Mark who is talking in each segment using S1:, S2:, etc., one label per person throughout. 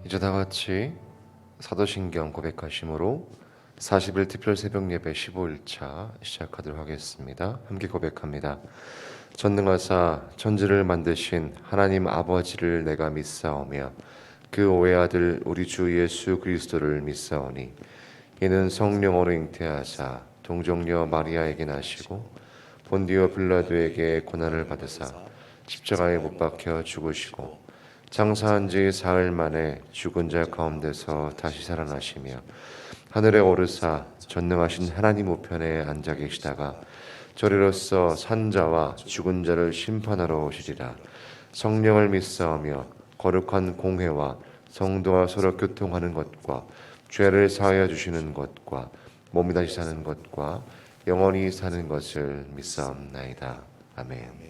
S1: 이제 다 같이 사도신경 고백하심으로 40일 특별 새벽 예배 15일차 시작하도록 하겠습니다. 함께 고백합니다. 전능하사 천지를 만드신 하나님 아버지를 내가 믿사오며 그 오해아들 우리 주 예수 그리스도를 믿사오니 이는 성령으로 잉태하사 동정녀 마리아에게 나시고 본디오 빌라도에게 고난을 받으사 십자가에 못 박혀 죽으시고 장사한 지 사흘 만에 죽은 자 가운데서 다시 살아나시며 하늘에 오르사 전능하신 하나님 우편에 앉아 계시다가 저리로서 산자와 죽은 자를 심판하러 오시리라. 성령을 믿사오며 거룩한 공회와 성도와 서로 교통하는 것과 죄를 사하여 주시는 것과 몸이 다시 사는 것과 영원히 사는 것을 믿사옵나이다. 아멘.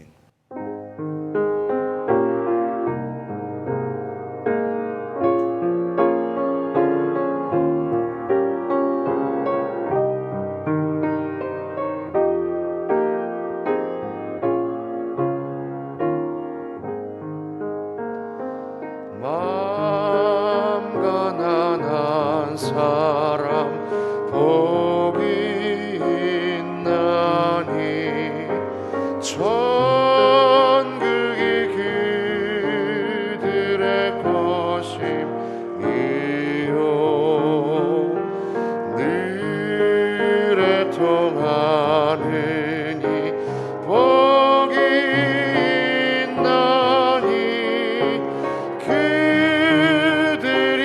S1: 마음 가난한 사람 복이 있나니 천국이 그들의 것임이요 늘에 통하느니 복이 있나니 그들이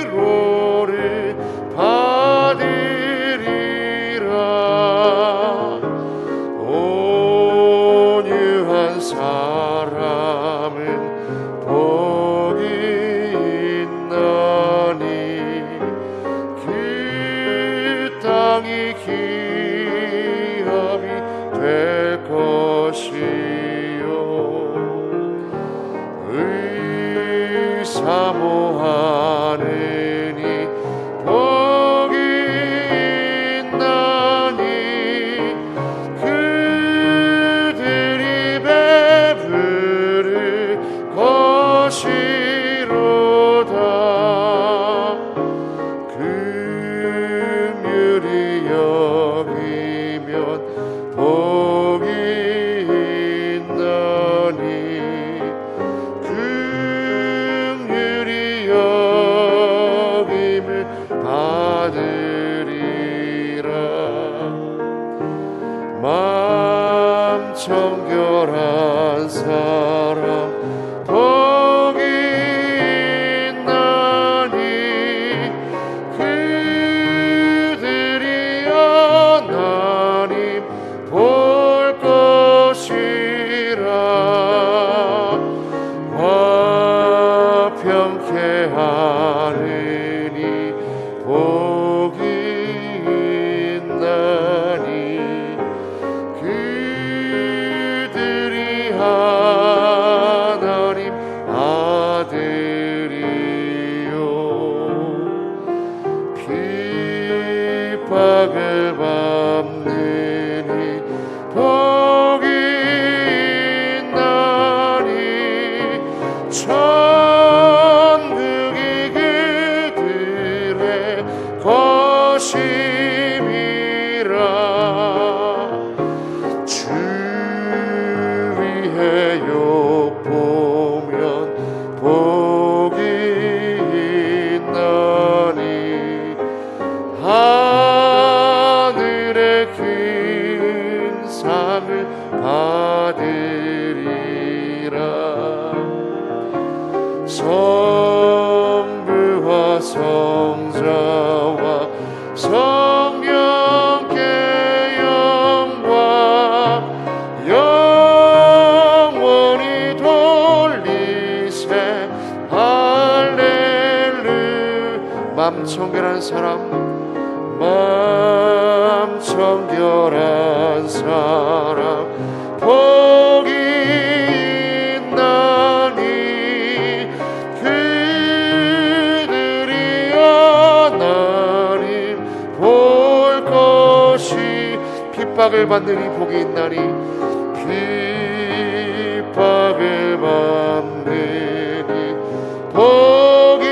S1: 위로를 받으리라. 온유한 사람은 복이 있나니 그 땅이 기업이 될 것이요 사모하느니 복이 있나니 그들이 베풀을 것이로다. 긍휼히 여기면 복이 있나니 여김을 받으리라. 마음 청결한 사람 복이 있나니 그들이 하나님 볼 것이라. 화평케 하느니 복이 있나니 그들이 하나님 아들이요 핍박을 받느니 복이 있나니 천국이 그들의 것임이라. 주 위에 욕보면 복이 있나니 하늘의 큰 상을 받으리라. 성부와 성자와 성령께 영광 영원히 돌리세 할렐루야. 맘 청결한 사람 맘 청결한 사람 복이 있나니 그들이 하나님 볼 것이 핍박을 받느니 복이 있나니 핍박을 받느니 복이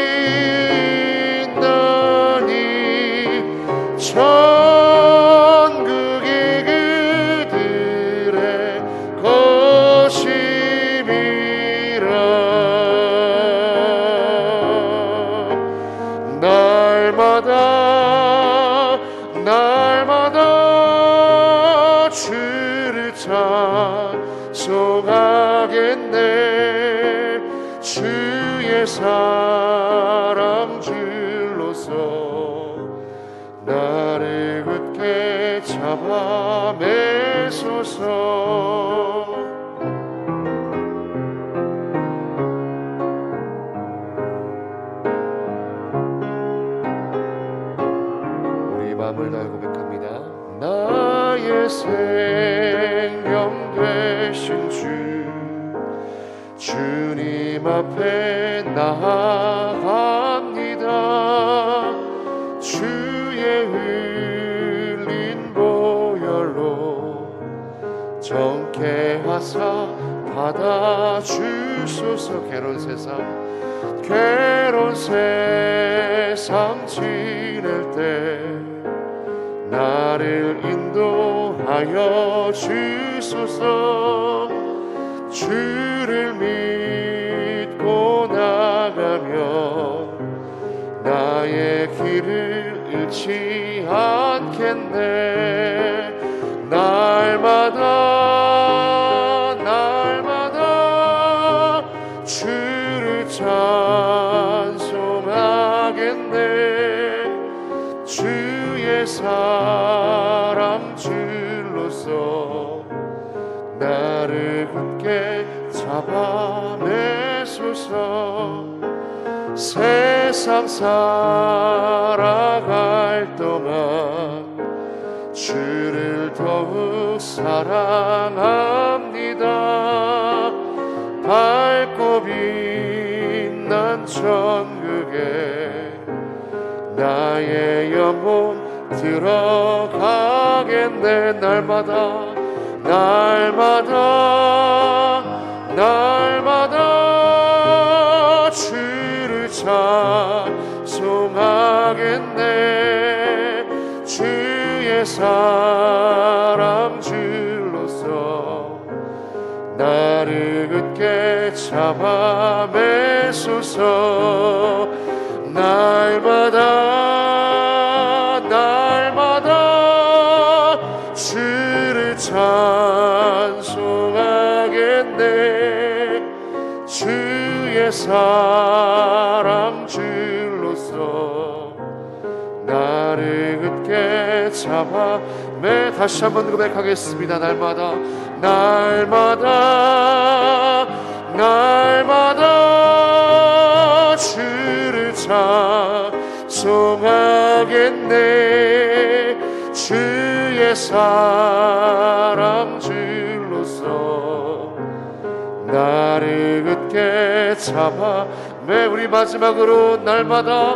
S1: 찬송하겠네. 주의 사랑 줄로서 나를 굳게 잡아 매소서. 우리 마음을 다해 고백합니다. 나의 생명 되신 주님 앞에 나아갑니다. 주의 흘린 보혈로 정케 하사 받아주소서. 괴로운 세상 지낼 때 나를 인도하여 주소서. 주를 믿고 나가면 나의 길을 잃지 않겠네. 날마다 주를 찬송하겠네. 주의 사랑 줄로서 나를 굳게 잡아 매소서. 세상 살아갈 동안 주를 더욱 사랑합니다. 밝고 빛난 천국에 나의 영혼 들어가겠네. 날마다 주를 찬송하겠네. 주의 사랑 줄로서 나를 굳게 잡아 매소서. 날마다 주를 찬송하겠네. 주의 사랑 줄로서 나를 굳게 잡아 다시 한번 고백하겠습니다. 날마다 주를 찬송하겠네. 주의 사랑 줄로서 나를 굳게 잡아 우리 마지막으로 날마다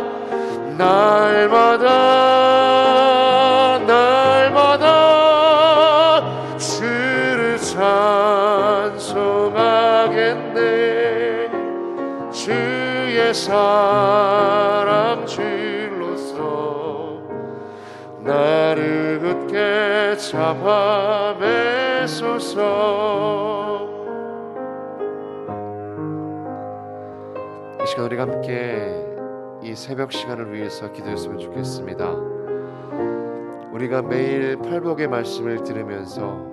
S1: 주를 찬송하겠네. 주의 사랑 줄로서 나를 굳게 잡아 매소서. 이 시간 우리가 함께 이 새벽 시간을 위해서 기도했으면 좋겠습니다. 우리가 매일 팔복의 말씀을 들으면서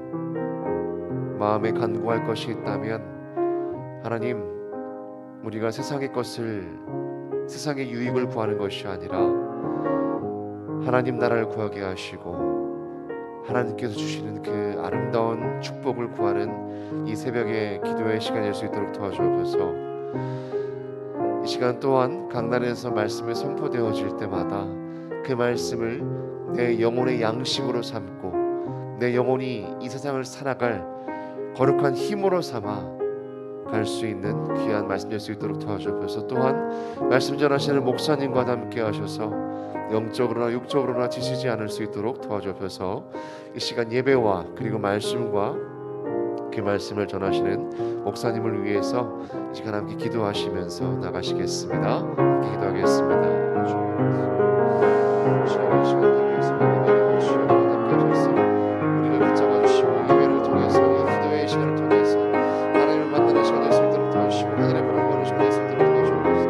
S1: 마음에 간구할 것이 있다면, 하나님, 우리가 세상의 것을, 세상의 유익을 구하는 것이 아니라 하나님 나라를 구하게 하시고 하나님께서 주시는 그 아름다운 축복을 구하는 이 새벽의 기도의 시간이 될 수 있도록 도와주옵소서. 이 시간 또한 강단에서 말씀이 선포되어질 때마다 그 말씀을 내 영혼의 양식으로 삼고 내 영혼이 이 세상을 살아갈 거룩한 힘으로 삼아 갈 수 있는 귀한 말씀 될 수 있도록 도와주옵소서. 또한 말씀 전하시는 목사님과 함께 하셔서 영적으로나 육적으로나 지치지 않을 수 있도록 도와주옵소서. 이 시간 예배와 그리고 말씀과 그 말씀을 전하시는 목사님을 위해서 이 시간 함께 기도하시면서 나가시겠습니다. 함께 기도하겠습니다. 주여, 이 시간 함께 주여 함께 하셔서 우리를 붙잡아 주시고 예배를 통해서 이 기도의 시간을 통해서 하나님을 만나는 시간 될 수 있도록 도와주시고 하나님의 복을 보는 시간 될 수 있도록 도와주옵소서.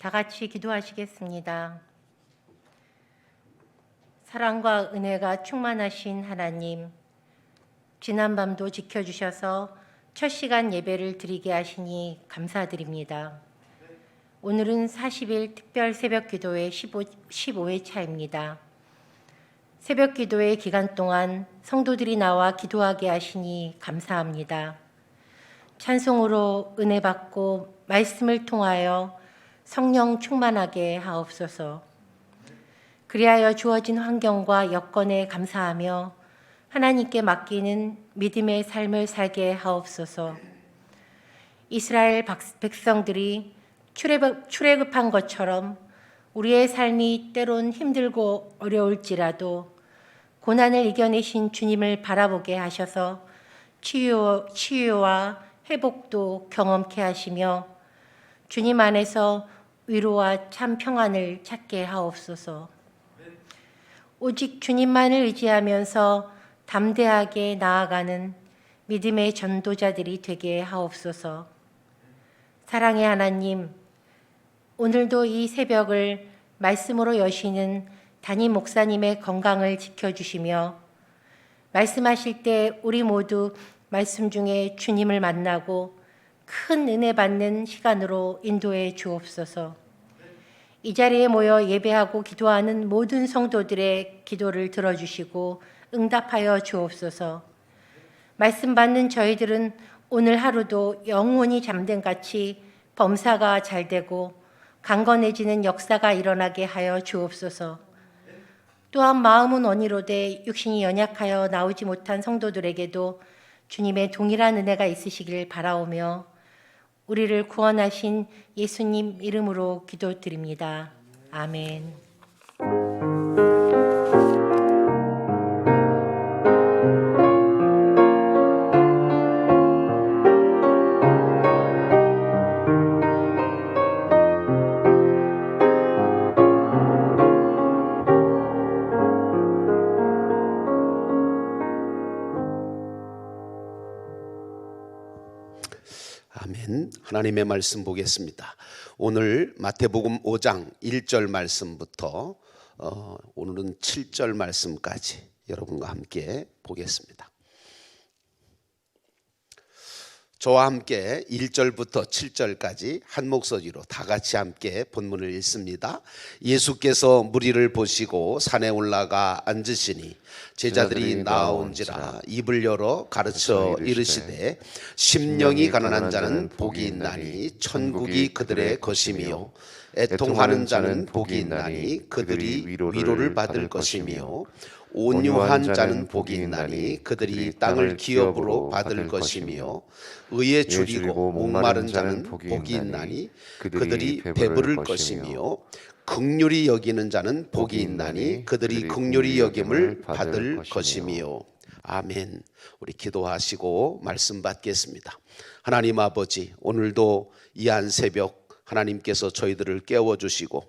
S2: 다 같이 기도하시겠습니다. 사랑과 은혜가 충만하신 하나님, 지난밤도 지켜주셔서 첫 시간 예배를 드리게 하시니 감사드립니다. 오늘은 40일 특별 새벽 기도회 15회 차입니다. 새벽 기도회 기간 동안 성도들이 나와 기도하게 하시니 감사합니다. 찬송으로 은혜 받고 말씀을 통하여 성령 충만하게 하옵소서. 그리하여 주어진 환경과 여건에 감사하며 하나님께 맡기는 믿음의 삶을 살게 하옵소서. 이스라엘 백성들이 출애굽한 것처럼 우리의 삶이 때론 힘들고 어려울지라도 고난을 이겨내신 주님을 바라보게 하셔서 치유와 회복도 경험케 하시며 주님 안에서 위로와 참 평안을 찾게 하옵소서. 오직 주님만을 의지하면서 담대하게 나아가는 믿음의 전도자들이 되게 하옵소서. 사랑의 하나님, 오늘도 이 새벽을 말씀으로 여시는 담임 목사님의 건강을 지켜주시며 말씀하실 때 우리 모두 말씀 중에 주님을 만나고 큰 은혜 받는 시간으로 인도해 주옵소서. 이 자리에 모여 예배하고 기도하는 모든 성도들의 기도를 들어주시고 응답하여 주옵소서. 말씀 받는 저희들은 오늘 하루도 영원히 잠든 같이 범사가 잘 되고 강건해지는 역사가 일어나게 하여 주옵소서. 또한 마음은 원이로되 육신이 연약하여 나오지 못한 성도들에게도 주님의 동일한 은혜가 있으시길 바라오며 우리를 구원하신 예수님 이름으로 기도드립니다. 아멘.
S3: 아멘. 하나님의 말씀 보겠습니다. 오늘 마태복음 5장 1절 말씀부터 오늘은 7절 말씀까지 여러분과 함께 보겠습니다. 저와 함께 1절부터 7절까지 한 목소리로 다 같이 함께 본문을 읽습니다. 예수께서 무리를 보시고 산에 올라가 앉으시니 제자들이 나아온지라 입을 열어 가르쳐 이르시되 심령이 가난한 자는 복이 있나니 천국이 그들의 것이며 애통하는 자는 복이 있나니 그들이 위로를 받을 것이며 온유한 자는 복이 있나니 그들이 땅을 기업으로 받을 것이며 의에 줄이고 목마른 자는 복이 있나니 그들이 배부를 것이며 긍휼히 여기는 자는 복이 있나니 그들이 긍휼히 여김을 받을 것이며. 아멘. 우리 기도하시고 말씀 받겠습니다. 하나님 아버지, 오늘도 이 한 새벽 하나님께서 저희들을 깨워주시고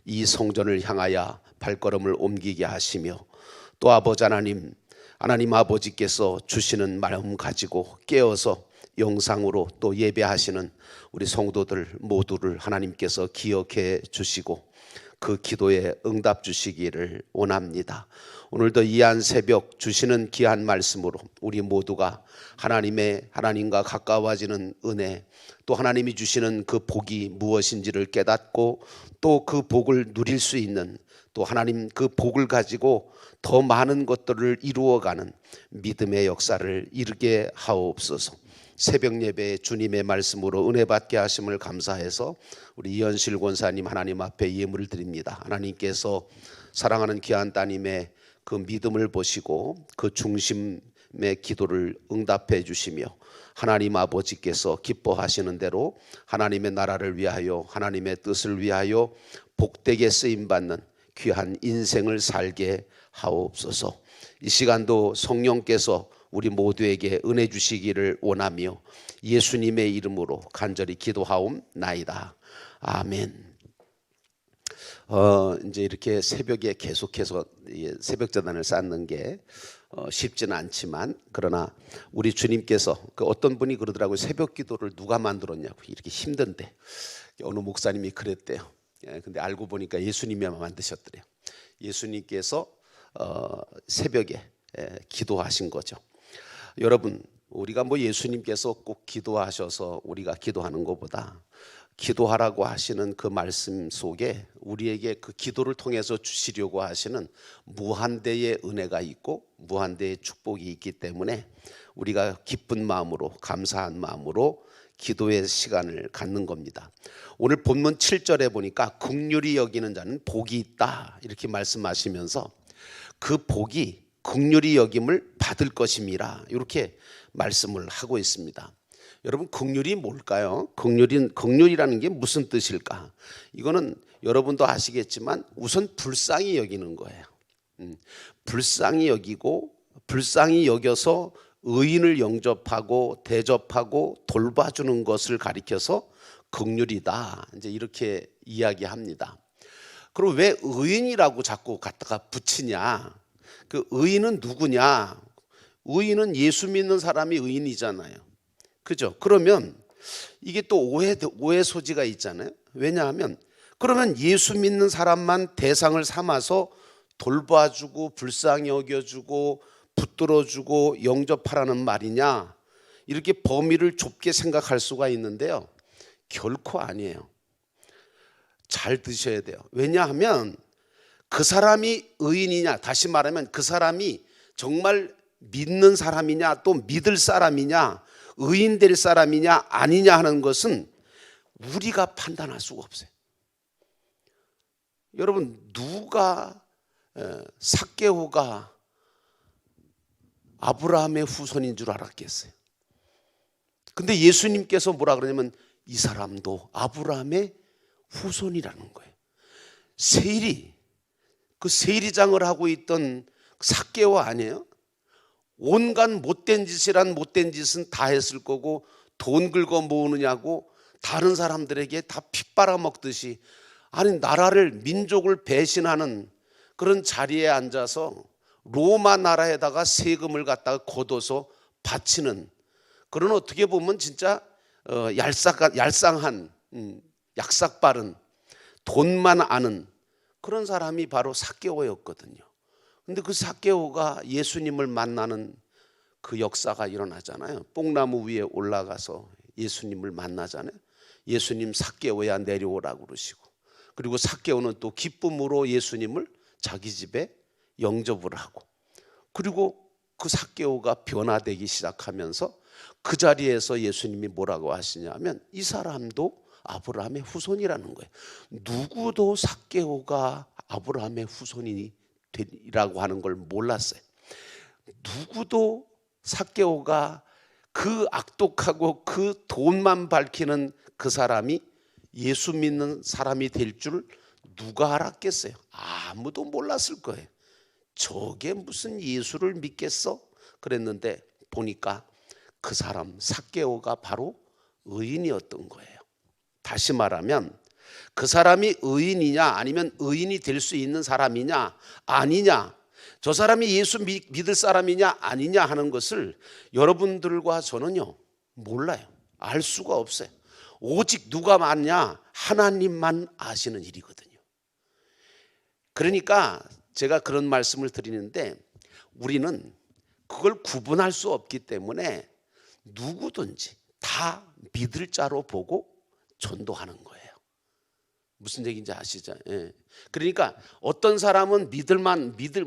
S3: 이 성전을 향하여 발걸음을 옮기게 하시며 또 아버지 하나님 아버지께서 주시는 마음 가지고 깨어서 영상으로 또 예배하시는 우리 성도들 모두를 하나님께서 기억해 주시고 그 기도에 응답 주시기를 원합니다. 오늘도 이 한 새벽 주시는 귀한 말씀으로 우리 모두가 하나님과 가까워지는 은혜, 또 하나님이 주시는 그 복이 무엇인지를 깨닫고 또 그 복을 누릴 수 있는, 또 하나님 그 복을 가지고 더 많은 것들을 이루어가는 믿음의 역사를 이루게 하옵소서. 새벽 예배에 주님의 말씀으로 은혜 받게 하심을 감사해서 우리 이현실 권사님 하나님 앞에 예물을 드립니다. 하나님께서 사랑하는 귀한 따님의 그 믿음을 보시고 그 중심의 기도를 응답해 주시며 하나님 아버지께서 기뻐하시는 대로 하나님의 나라를 위하여 하나님의 뜻을 위하여 복되게 쓰임받는 귀한 인생을 살게 하옵소서. 이 시간도 성령께서 우리 모두에게 은혜 주시기를 원하며 예수님의 이름으로 간절히 기도하옵나이다. 아멘. 이제 이렇게 새벽에 계속해서 새벽 제단을 쌓는 게 쉽지는 않지만, 그러나 우리 주님께서 그 어떤 분이 그러더라고요. 새벽 기도를 누가 만들었냐고. 이렇게 힘든데 어느 목사님이 그랬대요. 근데 알고 보니까 예수님이 만드셨더래요. 예수님께서 새벽에 기도하신 거죠. 여러분, 우리가 뭐 예수님께서 꼭 기도하셔서 우리가 기도하는 것보다 기도하라고 하시는 그 말씀 속에 우리에게 그 기도를 통해서 주시려고 하시는 무한대의 은혜가 있고 무한대의 축복이 있기 때문에 우리가 기쁜 마음으로, 감사한 마음으로 기도의 시간을 갖는 겁니다. 오늘 본문 7절에 보니까 긍휼히 여기는 자는 복이 있다 이렇게 말씀하시면서 그 복이 긍휼히 여김을 받을 것임이라 이렇게 말씀을 하고 있습니다. 여러분, 긍휼이 뭘까요? 긍휼이라는 게 무슨 뜻일까? 이거는 여러분도 아시겠지만 우선 불쌍히 여기는 거예요. 불쌍히 여기고 불쌍히 여겨서 의인을 영접하고 대접하고 돌봐주는 것을 가리켜서 긍휼이다. 이제 이렇게 이야기합니다. 그럼 왜 의인이라고 자꾸 갖다가 붙이냐? 그 의인은 누구냐? 의인은 예수 믿는 사람이 의인이잖아요. 그죠? 그러면 이게 또 오해 소지가 있잖아요. 왜냐하면 그러면 예수 믿는 사람만 대상을 삼아서 돌봐주고 불쌍히 여겨주고 붙들어주고 영접하라는 말이냐? 이렇게 범위를 좁게 생각할 수가 있는데요. 결코 아니에요. 잘 드셔야 돼요. 왜냐하면 그 사람이 의인이냐, 다시 말하면 그 사람이 정말 믿는 사람이냐 또 믿을 사람이냐 의인 될 사람이냐 아니냐 하는 것은 우리가 판단할 수가 없어요. 여러분, 누가 삭개오가 아브라함의 후손인 줄 알았겠어요? 근데 예수님께서 뭐라 그러냐면 이 사람도 아브라함의 후손이라는 거예요. 세일이, 그 세리장을 하고 있던 삭개오 아니에요? 온갖 못된 짓은 다 했을 거고 돈 긁어 모으느냐고 다른 사람들에게 다 핏빨아먹듯이, 아니 나라를 민족을 배신하는 그런 자리에 앉아서 로마 나라에다가 세금을 갖다가 걷어서 바치는 그런, 어떻게 보면 진짜 얄쌍한 약삭 빠른 돈만 아는 그런 사람이 바로 삭개오였거든요. 근데 그 삭개오가 예수님을 만나는 그 역사가 일어나잖아요. 뽕나무 위에 올라가서 예수님을 만나잖아요. 예수님 삭개오야 내려오라고 그러시고, 그리고 삭개오는 또 기쁨으로 예수님을 자기 집에 영접을 하고, 그리고 그 삭개오가 변화되기 시작하면서 그 자리에서 예수님이 뭐라고 하시냐면 이 사람도 아브라함의 후손이라는 거예요. 누구도 삭개오가 아브라함의 후손이라고 하는 걸 몰랐어요. 누구도 삭개오가 그 악독하고 그 돈만 밝히는 그 사람이 예수 믿는 사람이 될 줄 누가 알았겠어요? 아무도 몰랐을 거예요. 저게 무슨 예수를 믿겠어? 그랬는데 보니까 그 사람 삭개오가 바로 의인이었던 거예요. 다시 말하면 그 사람이 의인이냐 아니면 의인이 될 수 있는 사람이냐 아니냐, 저 사람이 예수 믿을 사람이냐 아니냐 하는 것을 여러분들과 저는요 몰라요. 알 수가 없어요. 오직 누가 맞냐? 하나님만 아시는 일이거든요. 그러니까 제가 그런 말씀을 드리는데 우리는 그걸 구분할 수 없기 때문에 누구든지 다 믿을 자로 보고 전도하는 거예요. 무슨 얘기인지 아시죠? 예. 그러니까 어떤 사람은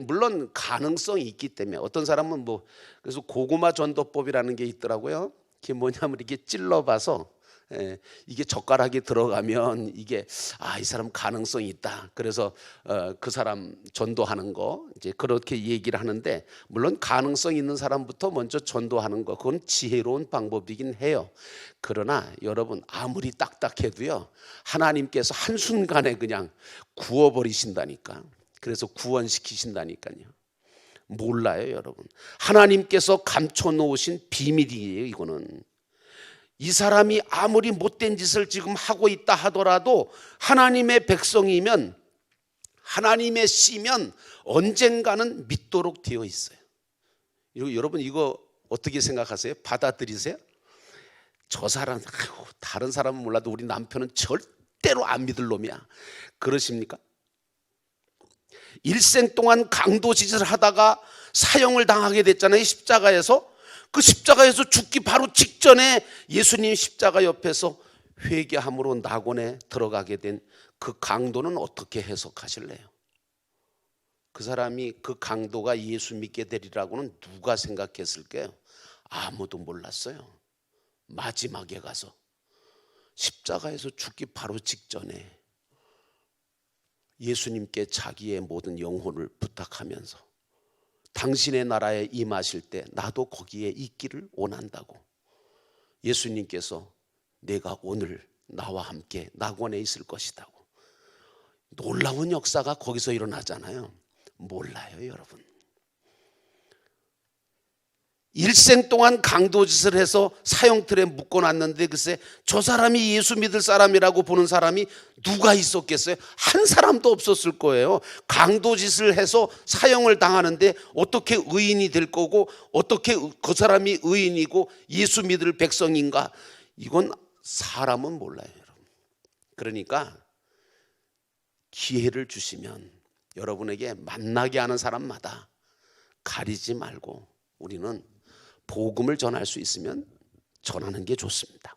S3: 물론 가능성이 있기 때문에, 어떤 사람은 그래서 고구마 전도법이라는 게 있더라고요. 그게 뭐냐면 이렇게 찔러봐서 이게 젓가락이 들어가면 이게 이 사람 가능성이 있다. 그래서 그 사람 전도하는 거 이제 그렇게 얘기를 하는데, 물론 가능성 있는 사람부터 먼저 전도하는 거 그건 지혜로운 방법이긴 해요. 그러나 여러분, 아무리 딱딱해도요 하나님께서 한순간에 그냥 구워버리신다니까. 그래서 구원시키신다니까요. 몰라요 여러분. 하나님께서 감춰놓으신 비밀이에요 이거는. 이 사람이 아무리 못된 짓을 지금 하고 있다 하더라도 하나님의 백성이면, 하나님의 씨면 언젠가는 믿도록 되어 있어요. 여러분 이거 어떻게 생각하세요? 받아들이세요? 저 사람, 다른 사람은 몰라도 우리 남편은 절대로 안 믿을 놈이야. 그러십니까? 일생 동안 강도짓을 하다가 사형을 당하게 됐잖아요. 십자가에서. 그 십자가에서 죽기 바로 직전에 예수님 십자가 옆에서 회개함으로 낙원에 들어가게 된 그 강도는 어떻게 해석하실래요? 그 사람이 그 강도가 예수 믿게 되리라고는 누가 생각했을까요? 아무도 몰랐어요. 마지막에 가서 십자가에서 죽기 바로 직전에 예수님께 자기의 모든 영혼을 부탁하면서 당신의 나라에 임하실 때 나도 거기에 있기를 원한다고 예수님께서 내가 오늘 나와 함께 낙원에 있을 것이다고. 놀라운 역사가 거기서 일어나잖아요. 몰라요, 여러분. 일생 동안 강도짓을 해서 사형틀에 묶어놨는데 글쎄 저 사람이 예수 믿을 사람이라고 보는 사람이 누가 있었겠어요? 한 사람도 없었을 거예요. 강도짓을 해서 사형을 당하는데 어떻게 의인이 될 거고 어떻게 그 사람이 의인이고 예수 믿을 백성인가? 이건 사람은 몰라요, 여러분. 그러니까 기회를 주시면 여러분에게 만나게 하는 사람마다 가리지 말고 우리는 복음을 전할 수 있으면 전하는 게 좋습니다.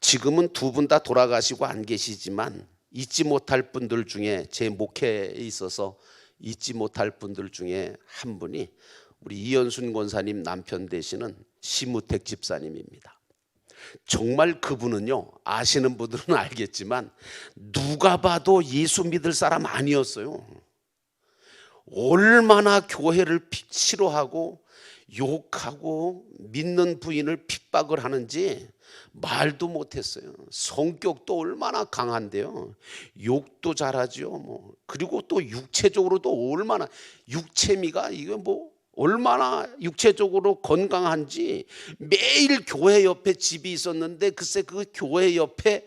S3: 지금은 두 분 다 돌아가시고 안 계시지만 잊지 못할 분들 중에 제 목회에 있어서 잊지 못할 분들 중에 한 분이 우리 이현순 권사님 남편 되시는 심우택 집사님입니다. 정말 그분은요, 아시는 분들은 알겠지만 누가 봐도 예수 믿을 사람 아니었어요. 얼마나 교회를 싫어하고 욕하고 믿는 부인을 핍박을 하는지 말도 못했어요. 성격도 얼마나 강한데요. 욕도 잘하죠. 그리고 또 육체적으로도 얼마나 육체미가 이게 얼마나 육체적으로 건강한지 매일 교회 옆에 집이 있었는데 글쎄 그 교회 옆에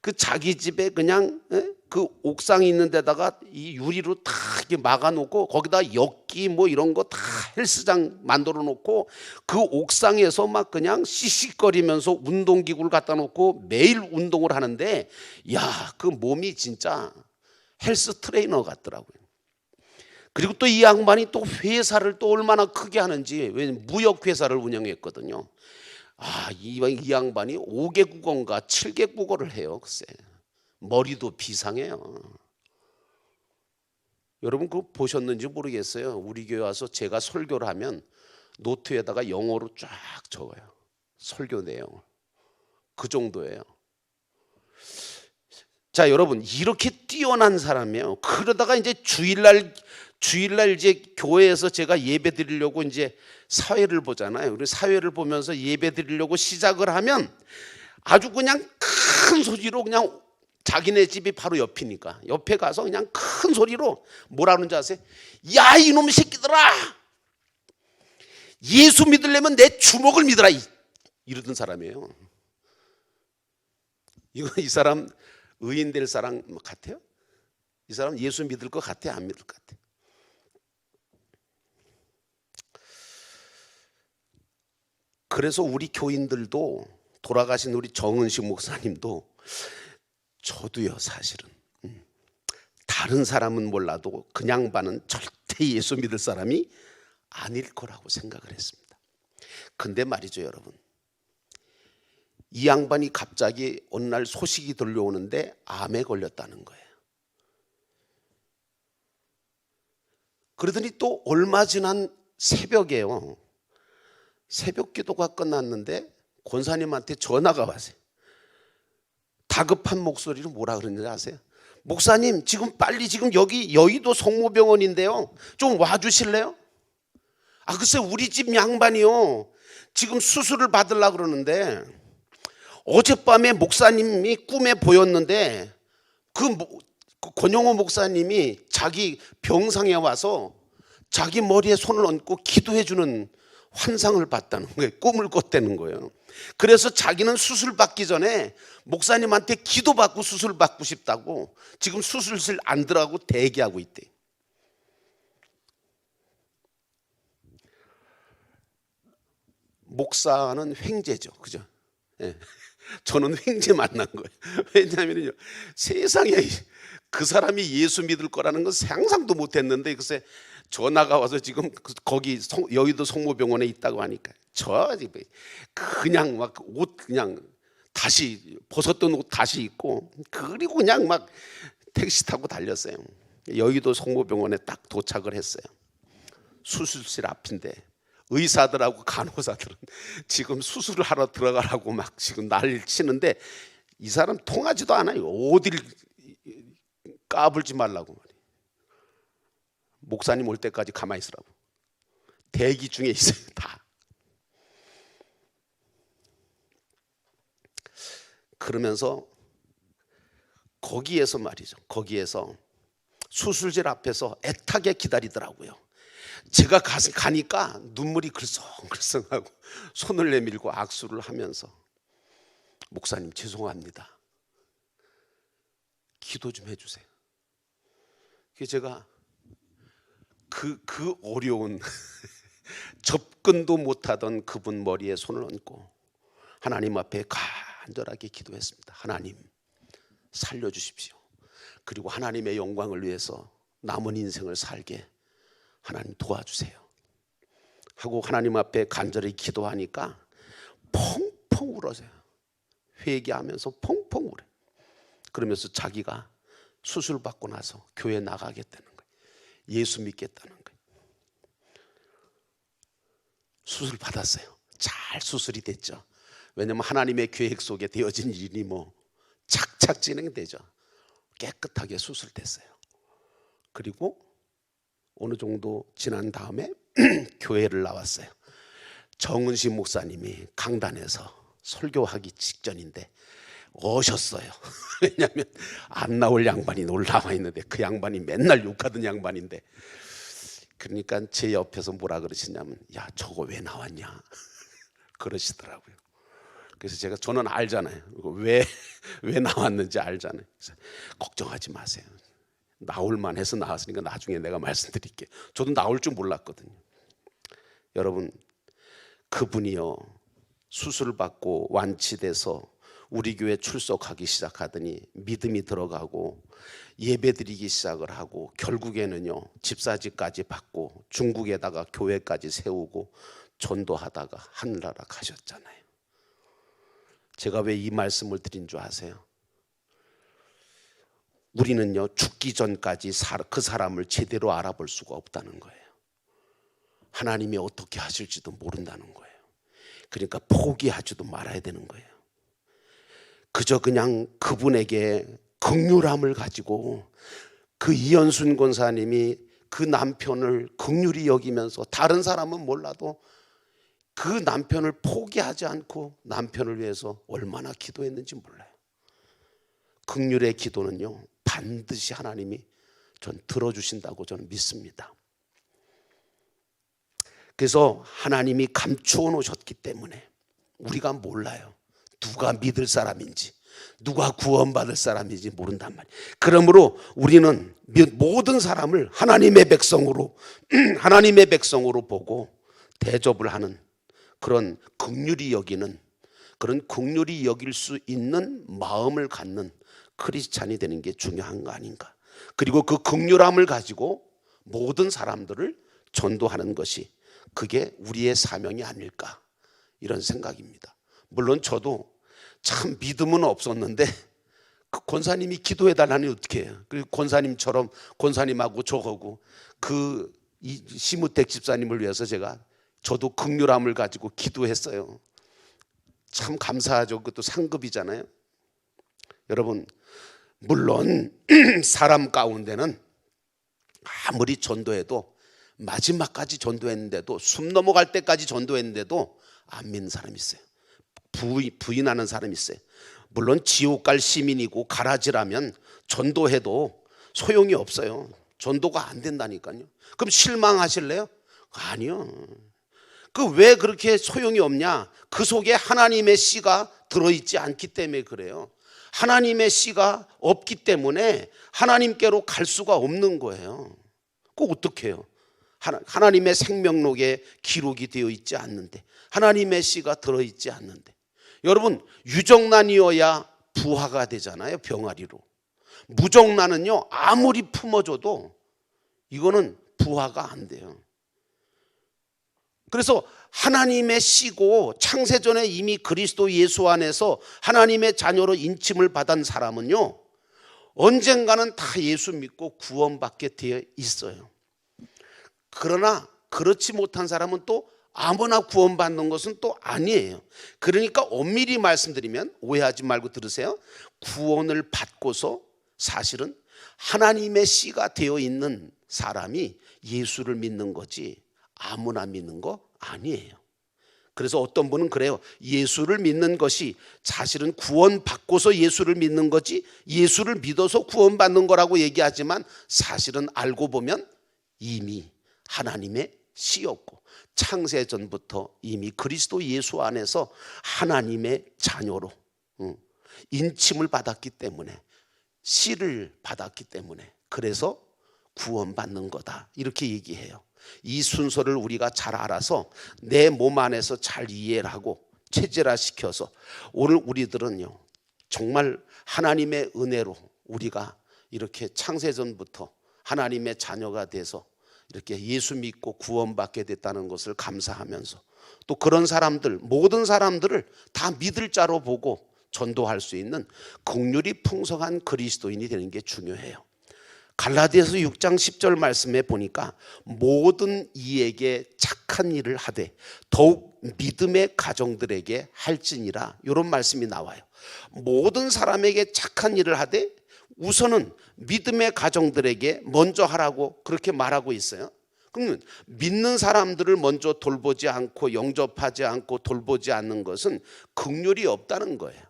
S3: 그 자기 집에 그냥 그 옥상이 있는 데다가 이 유리로 다 이렇게 막아놓고 거기다 엽기 이런 거 다 헬스장 만들어 놓고 그 옥상에서 막 그냥 씩씩거리면서 운동기구를 갖다 놓고 매일 운동을 하는데 야, 그 몸이 진짜 헬스 트레이너 같더라고요. 그리고 또 이 양반이 또 회사를 또 얼마나 크게 하는지, 왜냐면 무역회사를 운영했거든요. 이 양반이 5개 국어인가 7개 국어를 해요. 글쎄 머리도 비상해요. 여러분 그거 보셨는지 모르겠어요. 우리 교회 와서 제가 설교를 하면 노트에다가 영어로 쫙 적어요. 설교 내용을. 그 정도예요. 자, 여러분 이렇게 뛰어난 사람이에요. 그러다가 이제 주일날 이제 교회에서 제가 예배 드리려고 이제 사회를 보잖아요. 그래서 사회를 보면서 예배 드리려고 시작을 하면 아주 그냥 큰 소리로 그냥 자기네 집이 바로 옆이니까 옆에 가서 그냥 큰 소리로 뭐라 그러는지 아세요? 야, 이놈 새끼들아! 예수 믿으려면 내 주먹을 믿어라! 이러던 사람이에요. 이 사람 의인 될 사람 같아요? 이 사람 예수 믿을 것 같아? 안 믿을 것 같아? 그래서 우리 교인들도 돌아가신 우리 정은식 목사님도 저도요 사실은 다른 사람은 몰라도 그냥 반은 절대 예수 믿을 사람이 아닐 거라고 생각을 했습니다. 근데 말이죠 여러분, 이 양반이 갑자기 어느 날 소식이 들려오는데 암에 걸렸다는 거예요. 그러더니 또 얼마 지난 새벽에요, 새벽 기도가 끝났는데 권사님한테 전화가 왔어요. 다급한 목소리로 뭐라 그러는지 아세요? 목사님 지금 빨리 지금 여기 여의도 성모병원인데요 좀 와주실래요? 글쎄 우리 집 양반이요 지금 수술을 받으려고 그러는데 어젯밤에 목사님이 꿈에 보였는데 그 권영호 목사님이 자기 병상에 와서 자기 머리에 손을 얹고 기도해 주는 환상을 봤다는 거예요. 꿈을 꿨다는 거예요. 그래서 자기는 수술 받기 전에 목사님한테 기도받고 수술 받고 싶다고 지금 수술실 안 들어가고 대기하고 있대. 목사는 횡재죠, 그죠? 예. 저는 횡재 만난 거예요. 왜냐하면요, 세상에 그 사람이 예수 믿을 거라는 건 상상도 못했는데 글쎄 전화가 와서 지금 거기 여의도 성모병원에 있다고 하니까 저 그냥 막 옷 그냥 다시 벗었던 옷 다시 입고 그리고 그냥 막 택시 타고 달렸어요. 여의도 성모병원에 딱 도착을 했어요. 수술실 앞인데 의사들하고 간호사들은 지금 수술을 하러 들어가라고 막 지금 난리를 치는데 이 사람 통하지도 않아요. 어디를 까불지 말라고 말이에요. 목사님 올 때까지 가만히 있으라고. 대기 중에 있어요. 다. 그러면서 거기에서 말이죠. 거기에서 수술실 앞에서 애타게 기다리더라고요. 제가 가니까 눈물이 글썽글썽하고 손을 내밀고 악수를 하면서 목사님 죄송합니다. 기도 좀 해주세요. 제가 그 어려운 접근도 못하던 그분 머리에 손을 얹고 하나님 앞에 간절하게 기도했습니다. 하나님 살려주십시오. 그리고 하나님의 영광을 위해서 남은 인생을 살게 하나님 도와주세요 하고 하나님 앞에 간절히 기도하니까 펑펑 울어서요. 회개하면서 펑펑 울어요. 그러면서 자기가 수술 받고 나서 교회 나가겠다는 거예요. 예수 믿겠다는 거예요. 수술 받았어요. 잘 수술이 됐죠. 왜냐하면 하나님의 계획 속에 되어진 일이 뭐 착착 진행되죠. 깨끗하게 수술됐어요. 그리고 어느 정도 지난 다음에 교회를 나왔어요. 정은식 목사님이 강단에서 설교하기 직전인데 오셨어요. 왜냐하면 안 나올 양반이 올라와 있는데 그 양반이 맨날 욕하던 양반인데 그러니까 제 옆에서 뭐라 그러시냐면 야 저거 왜 나왔냐 그러시더라고요. 그래서 저는 알잖아요. 왜 나왔는지 알잖아요. 그래서 걱정하지 마세요. 나올만 해서 나왔으니까 나중에 내가 말씀드릴게요. 저도 나올 줄 몰랐거든요. 여러분 그분이요 수술 받고 완치돼서 우리 교회 출석하기 시작하더니 믿음이 들어가고 예배드리기 시작을 하고 결국에는요 집사직까지 받고 중국에다가 교회까지 세우고 전도하다가 하늘나라 가셨잖아요. 제가 왜 이 말씀을 드린 줄 아세요? 우리는요 죽기 전까지 그 사람을 제대로 알아볼 수가 없다는 거예요. 하나님이 어떻게 하실지도 모른다는 거예요. 그러니까 포기하지도 말아야 되는 거예요. 그저 그냥 그분에게 긍휼함을 가지고 그 이현순 권사님이 그 남편을 긍휼히 여기면서 다른 사람은 몰라도 그 남편을 포기하지 않고 남편을 위해서 얼마나 기도했는지 몰라요. 긍휼의 기도는요 반드시 하나님이 전 들어주신다고 저는 믿습니다. 그래서 하나님이 감추어 놓으셨기 때문에 우리가 몰라요. 누가 믿을 사람인지 누가 구원받을 사람인지 모른단 말이에요. 그러므로 우리는 모든 사람을 하나님의 백성으로 보고 대접을 하는 그런 긍휼히 여기는 그런 긍휼히 여길 수 있는 마음을 갖는 크리스찬이 되는 게 중요한 거 아닌가. 그리고 그 긍휼함을 가지고 모든 사람들을 전도하는 것이 그게 우리의 사명이 아닐까 이런 생각입니다. 물론 저도 참 믿음은 없었는데 그 권사님이 기도해 달라니 어떻게 해요. 그리고 권사님처럼 권사님하고 저하고 그 심우택 집사님을 위해서 저도 긍휼함을 가지고 기도했어요. 참 감사하죠. 그것도 상급이잖아요. 여러분 물론 사람 가운데는 아무리 전도해도 마지막까지 전도했는데도 숨 넘어갈 때까지 전도했는데도 안 믿는 사람이 있어요. 부인하는 사람이 있어요. 물론 지옥 갈 시민이고 가라지라면 전도해도 소용이 없어요. 전도가 안 된다니까요. 그럼 실망하실래요? 아니요. 왜 그렇게 소용이 없냐? 그 속에 하나님의 씨가 들어있지 않기 때문에 그래요. 하나님의 씨가 없기 때문에 하나님께로 갈 수가 없는 거예요. 꼭 어떻게 해요? 하나님의 생명록에 기록이 되어 있지 않는데 하나님의 씨가 들어있지 않는데 여러분, 유정란이어야 부화가 되잖아요. 병아리로. 무정란은요, 아무리 품어줘도 이거는 부화가 안 돼요. 그래서 하나님의 씨고 창세전에 이미 그리스도 예수 안에서 하나님의 자녀로 인침을 받은 사람은요, 언젠가는 다 예수 믿고 구원받게 되어 있어요. 그러나 그렇지 못한 사람은 또 아무나 구원받는 것은 또 아니에요. 그러니까 엄밀히 말씀드리면, 오해하지 말고 들으세요. 구원을 받고서 사실은 하나님의 씨가 되어 있는 사람이 예수를 믿는 거지 아무나 믿는 거 아니에요. 그래서 어떤 분은 그래요. 예수를 믿는 것이 사실은 구원받고서 예수를 믿는 거지 예수를 믿어서 구원받는 거라고 얘기하지만, 사실은 알고 보면 이미 하나님의 씨였고 창세전부터 이미 그리스도 예수 안에서 하나님의 자녀로 인침을 받았기 때문에, 씨를 받았기 때문에, 그래서 구원받는 거다, 이렇게 얘기해요. 이 순서를 우리가 잘 알아서 내 몸 안에서 잘 이해를 하고 체질화시켜서 오늘 우리들은요, 정말 하나님의 은혜로 우리가 이렇게 창세전부터 하나님의 자녀가 돼서 이렇게 예수 믿고 구원받게 됐다는 것을 감사하면서, 또 그런 사람들, 모든 사람들을 다 믿을 자로 보고 전도할 수 있는 긍휼이 풍성한 그리스도인이 되는 게 중요해요. 갈라디아서 6장 10절 말씀에 보니까 모든 이에게 착한 일을 하되 더욱 믿음의 가정들에게 할지니라, 이런 말씀이 나와요. 모든 사람에게 착한 일을 하되 우선은 믿음의 가정들에게 먼저 하라고 그렇게 말하고 있어요. 그러면 믿는 사람들을 먼저 돌보지 않고 영접하지 않고 돌보지 않는 것은 긍휼이 없다는 거예요.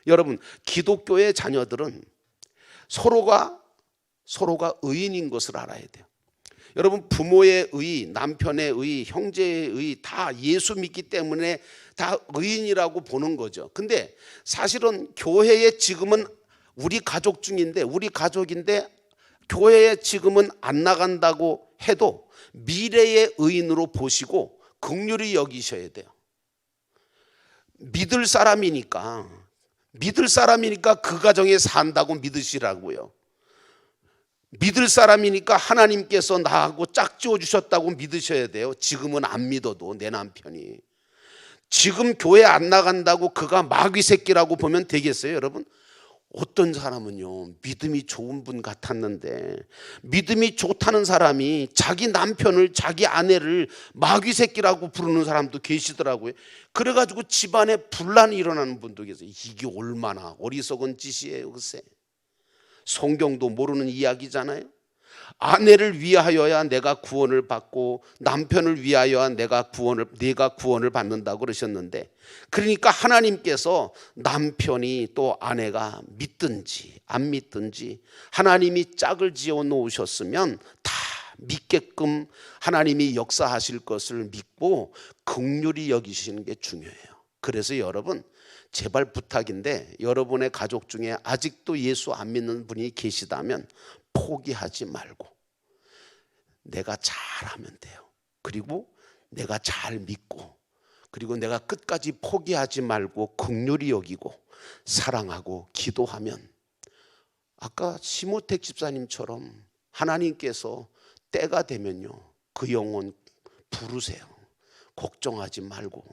S3: 여러분, 기독교의 자녀들은 서로가 의인인 것을 알아야 돼요. 여러분, 부모의 의, 남편의 의, 형제의 의 다 예수 믿기 때문에 다 의인이라고 보는 거죠. 근데 사실은 교회에 지금은 우리 가족 중인데, 우리 가족인데 교회에 지금은 안 나간다고 해도 미래의 의인으로 보시고 긍휼히 여기셔야 돼요. 믿을 사람이니까 그 가정에 산다고 믿으시라고요. 믿을 사람이니까 하나님께서 나하고 짝지어 주셨다고 믿으셔야 돼요. 지금은 안 믿어도, 내 남편이 지금 교회 안 나간다고 그가 마귀 새끼라고 보면 되겠어요, 여러분? 어떤 사람은요, 믿음이 좋은 분 같았는데, 믿음이 좋다는 사람이 자기 남편을, 자기 아내를 마귀 새끼라고 부르는 사람도 계시더라고요. 그래가지고 집안에 분란이 일어나는 분도 계세요. 이게 얼마나 어리석은 짓이에요, 글쎄. 성경도 모르는 이야기잖아요. 아내를 위하여야 내가 구원을 받고 남편을 위하여야 내가 구원을 받는다고 그러셨는데, 그러니까 하나님께서 남편이 또 아내가 믿든지 안 믿든지 하나님이 짝을 지어 놓으셨으면 다 믿게끔 하나님이 역사하실 것을 믿고 긍휼히 여기시는 게 중요해요. 그래서 여러분, 제발 부탁인데, 여러분의 가족 중에 아직도 예수 안 믿는 분이 계시다면 포기하지 말고 내가 잘하면 돼요. 그리고 내가 잘 믿고, 그리고 내가 끝까지 포기하지 말고 긍휼히 여기고 사랑하고 기도하면, 아까 시모텍 집사님처럼 하나님께서 때가 되면요, 그 영혼 부르세요. 걱정하지 말고.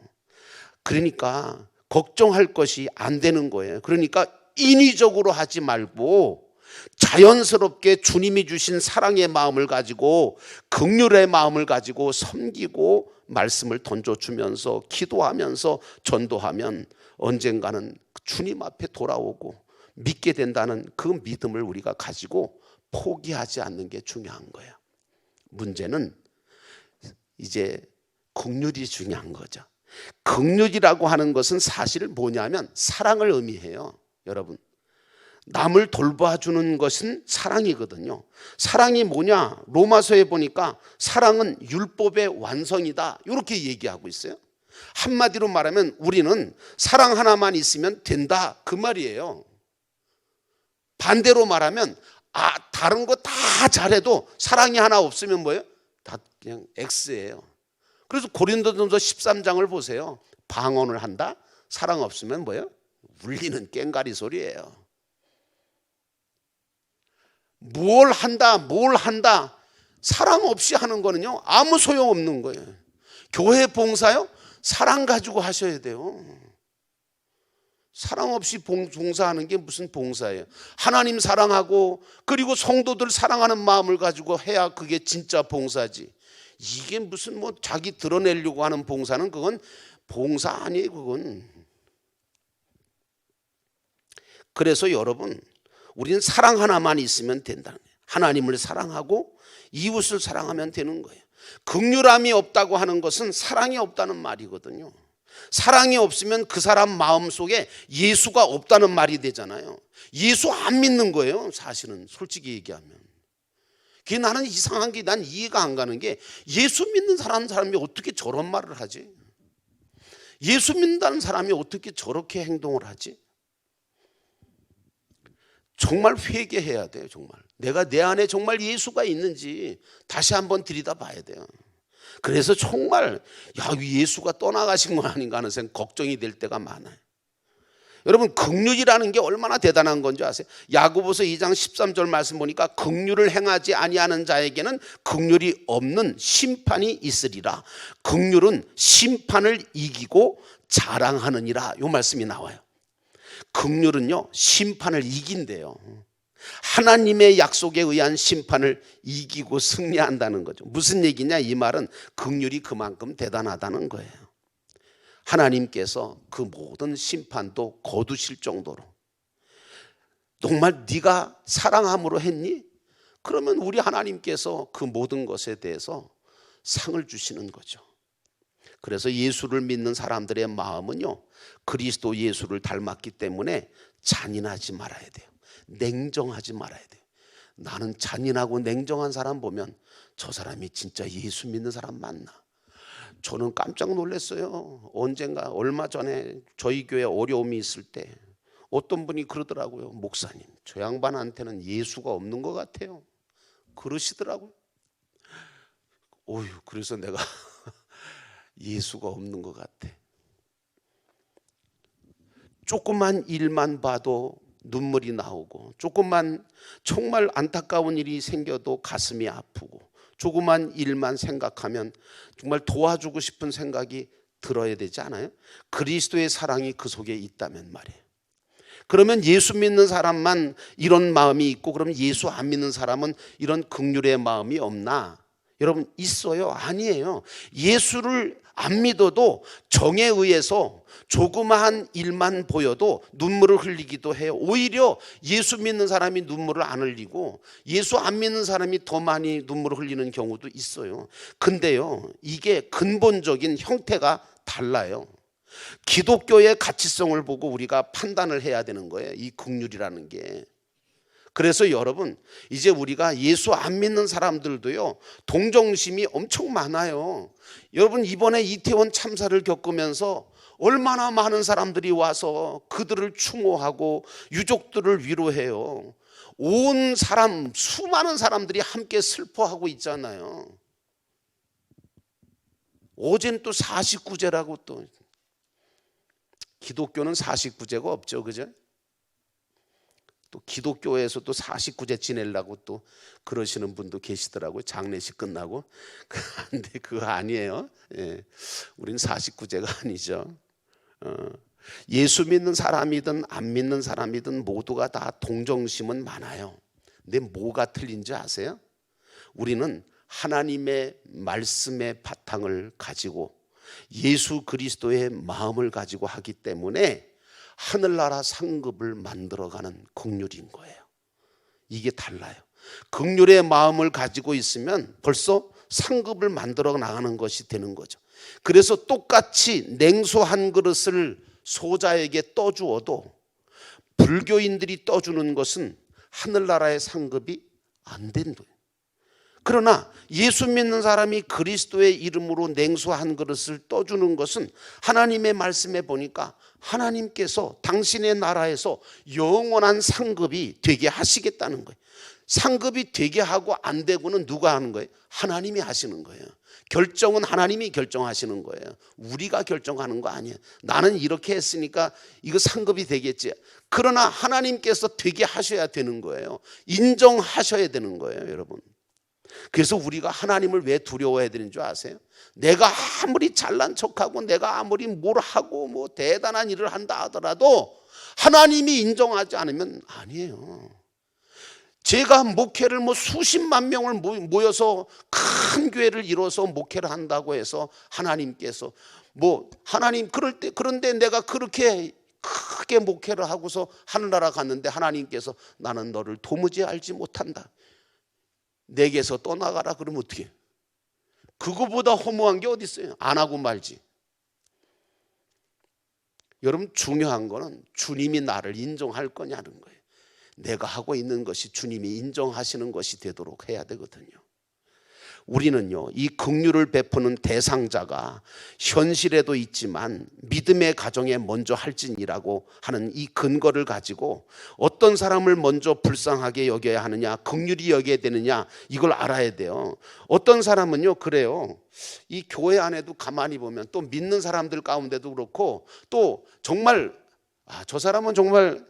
S3: 그러니까 걱정할 것이 안 되는 거예요. 그러니까 인위적으로 하지 말고 자연스럽게 주님이 주신 사랑의 마음을 가지고, 긍휼의 마음을 가지고 섬기고 말씀을 던져주면서 기도하면서 전도하면 언젠가는 주님 앞에 돌아오고 믿게 된다는 그 믿음을 우리가 가지고 포기하지 않는 게 중요한 거예요. 문제는 이제 긍휼이 중요한 거죠. 긍휼이라고 하는 것은 사실 뭐냐면 사랑을 의미해요. 여러분, 남을 돌봐주는 것은 사랑이거든요. 사랑이 뭐냐? 로마서에 보니까 사랑은 율법의 완성이다, 이렇게 얘기하고 있어요. 한마디로 말하면 우리는 사랑 하나만 있으면 된다, 그 말이에요. 반대로 말하면 다른 거 다 잘해도 사랑이 하나 없으면 뭐예요? 다 그냥 X예요. 그래서 고린도전서 13장을 보세요. 방언을 한다, 사랑 없으면 뭐예요? 울리는 꽹가리 소리예요. 뭘 한다 사랑 없이 하는 거는요 아무 소용없는 거예요. 교회 봉사요? 사랑 가지고 하셔야 돼요. 사랑 없이 봉사하는 게 무슨 봉사예요? 하나님 사랑하고 그리고 성도들 사랑하는 마음을 가지고 해야 그게 진짜 봉사지. 이게 무슨 뭐 자기 드러내려고 하는 봉사는 그건 봉사 아니에요. 그건. 그래서 여러분 우리는 사랑 하나만 있으면 된다는 거예요. 하나님을 사랑하고 이웃을 사랑하면 되는 거예요. 긍휼함이 없다고 하는 것은 사랑이 없다는 말이거든요. 사랑이 없으면 그 사람 마음속에 예수가 없다는 말이 되잖아요. 예수 안 믿는 거예요. 사실은 솔직히 얘기하면. 그게 나는 이상한 게 난 이해가 안 가는 게 예수 믿는 사람이 어떻게 저런 말을 하지? 예수 믿는다는 사람이 어떻게 저렇게 행동을 하지? 정말 회개해야 돼요. 정말 내가 내 안에 정말 예수가 있는지 다시 한번 들여다봐야 돼요. 그래서 정말 예수가 떠나가신 건 아닌가 하는 생각 걱정이 될 때가 많아요. 여러분 긍휼이라는 게 얼마나 대단한 건지 아세요? 야고보서 2장 13절 말씀 보니까 긍휼을 행하지 아니하는 자에게는 긍휼이 없는 심판이 있으리라. 긍휼은 심판을 이기고 자랑하느니라. 이 말씀이 나와요. 긍휼은요 심판을 이긴대요. 하나님의 약속에 의한 심판을 이기고 승리한다는 거죠. 무슨 얘기냐? 이 말은 긍휼이 그만큼 대단하다는 거예요. 하나님께서 그 모든 심판도 거두실 정도로. 정말 네가 사랑함으로 했니? 그러면 우리 하나님께서 그 모든 것에 대해서 상을 주시는 거죠. 그래서 예수를 믿는 사람들의 마음은요 그리스도 예수를 닮았기 때문에 잔인하지 말아야 돼요. 냉정하지 말아야 돼요. 나는 잔인하고 냉정한 사람 보면 저 사람이 진짜 예수 믿는 사람 맞나? 저는 깜짝 놀랐어요. 언젠가 얼마 전에 저희 교회 어려움이 있을 때 어떤 분이 그러더라고요. 목사님, 저 양반한테는 예수가 없는 것 같아요. 그러시더라고요. 그래서 내가 예수가 없는 것 같아. 조그만 일만 봐도 눈물이 나오고, 조그만 정말 안타까운 일이 생겨도 가슴이 아프고, 조그만 일만 생각하면 정말 도와주고 싶은 생각이 들어야 되지 않아요? 그리스도의 사랑이 그 속에 있다면 말이에요. 그러면 예수 믿는 사람만 이런 마음이 있고, 그러면 예수 안 믿는 사람은 이런 긍휼의 마음이 없나? 여러분 있어요? 아니에요. 예수를 안 믿어도 정에 의해서 조그마한 일만 보여도 눈물을 흘리기도 해요. 오히려 예수 믿는 사람이 눈물을 안 흘리고 예수 안 믿는 사람이 더 많이 눈물을 흘리는 경우도 있어요. 근데요 이게 근본적인 형태가 달라요. 기독교의 가치성을 보고 우리가 판단을 해야 되는 거예요. 이 긍휼이라는 게. 그래서 여러분 이제 우리가 예수 안 믿는 사람들도요 동정심이 엄청 많아요. 여러분 이번에 이태원 참사를 겪으면서 얼마나 많은 사람들이 와서 그들을 추모하고 유족들을 위로해요. 온 사람, 수많은 사람들이 함께 슬퍼하고 있잖아요. 어제는 또 49제라고 또. 기독교는 49제가 없죠, 그죠? 또 기독교에서도 49제 지내려고 또 그러시는 분도 계시더라고요. 장례식 끝나고. 근데 그거 아니에요. 예. 우린 49제가 아니죠. 예수 믿는 사람이든 안 믿는 사람이든 모두가 다 동정심은 많아요. 근데 뭐가 틀린지 아세요? 우리는 하나님의 말씀의 바탕을 가지고 예수 그리스도의 마음을 가지고 하기 때문에 하늘나라 상급을 만들어가는 긍휼인 거예요. 이게 달라요. 긍휼의 마음을 가지고 있으면 벌써 상급을 만들어 나가는 것이 되는 거죠. 그래서 똑같이 냉수 한 그릇을 소자에게 떠주어도 불교인들이 떠주는 것은 하늘나라의 상급이 안 된다. 그러나 예수 믿는 사람이 그리스도의 이름으로 냉수 한 그릇을 떠주는 것은 하나님의 말씀에 보니까 하나님께서 당신의 나라에서 영원한 상급이 되게 하시겠다는 거예요. 상급이 되게 하고 안 되고는 누가 하는 거예요? 하나님이 하시는 거예요. 결정은 하나님이 결정하시는 거예요. 우리가 결정하는 거 아니에요. 나는 이렇게 했으니까 이거 상급이 되겠지. 그러나 하나님께서 되게 하셔야 되는 거예요. 인정하셔야 되는 거예요, 여러분. 그래서 우리가 하나님을 왜 두려워해야 되는 줄 아세요? 내가 아무리 잘난 척하고 내가 아무리 뭘 하고 뭐 대단한 일을 한다 하더라도 하나님이 인정하지 않으면 아니에요. 제가 목회를 뭐 수십만 명을 모여서 큰 교회를 이뤄서 목회를 한다고 해서 하나님께서 뭐 하나님 그런데 내가 그렇게 크게 목회를 하고서 하늘나라 갔는데 하나님께서 나는 너를 도무지 알지 못한다. 내게서 떠나가라 그러면 어떻게 해요? 그거보다 허무한 게 어디 있어요? 안 하고 말지. 여러분 중요한 거는 주님이 나를 인정할 거냐는 거예요. 내가 하고 있는 것이 주님이 인정하시는 것이 되도록 해야 되거든요. 우리는요, 이 긍휼을 베푸는 대상자가 현실에도 있지만 믿음의 가정에 먼저 할진이라고 하는 이 근거를 가지고 어떤 사람을 먼저 불쌍하게 여겨야 하느냐, 긍휼히 여겨야 되느냐, 이걸 알아야 돼요. 어떤 사람은요, 그래요. 이 교회 안에도 가만히 보면 또 믿는 사람들 가운데도 그렇고 또 정말 저 사람은 정말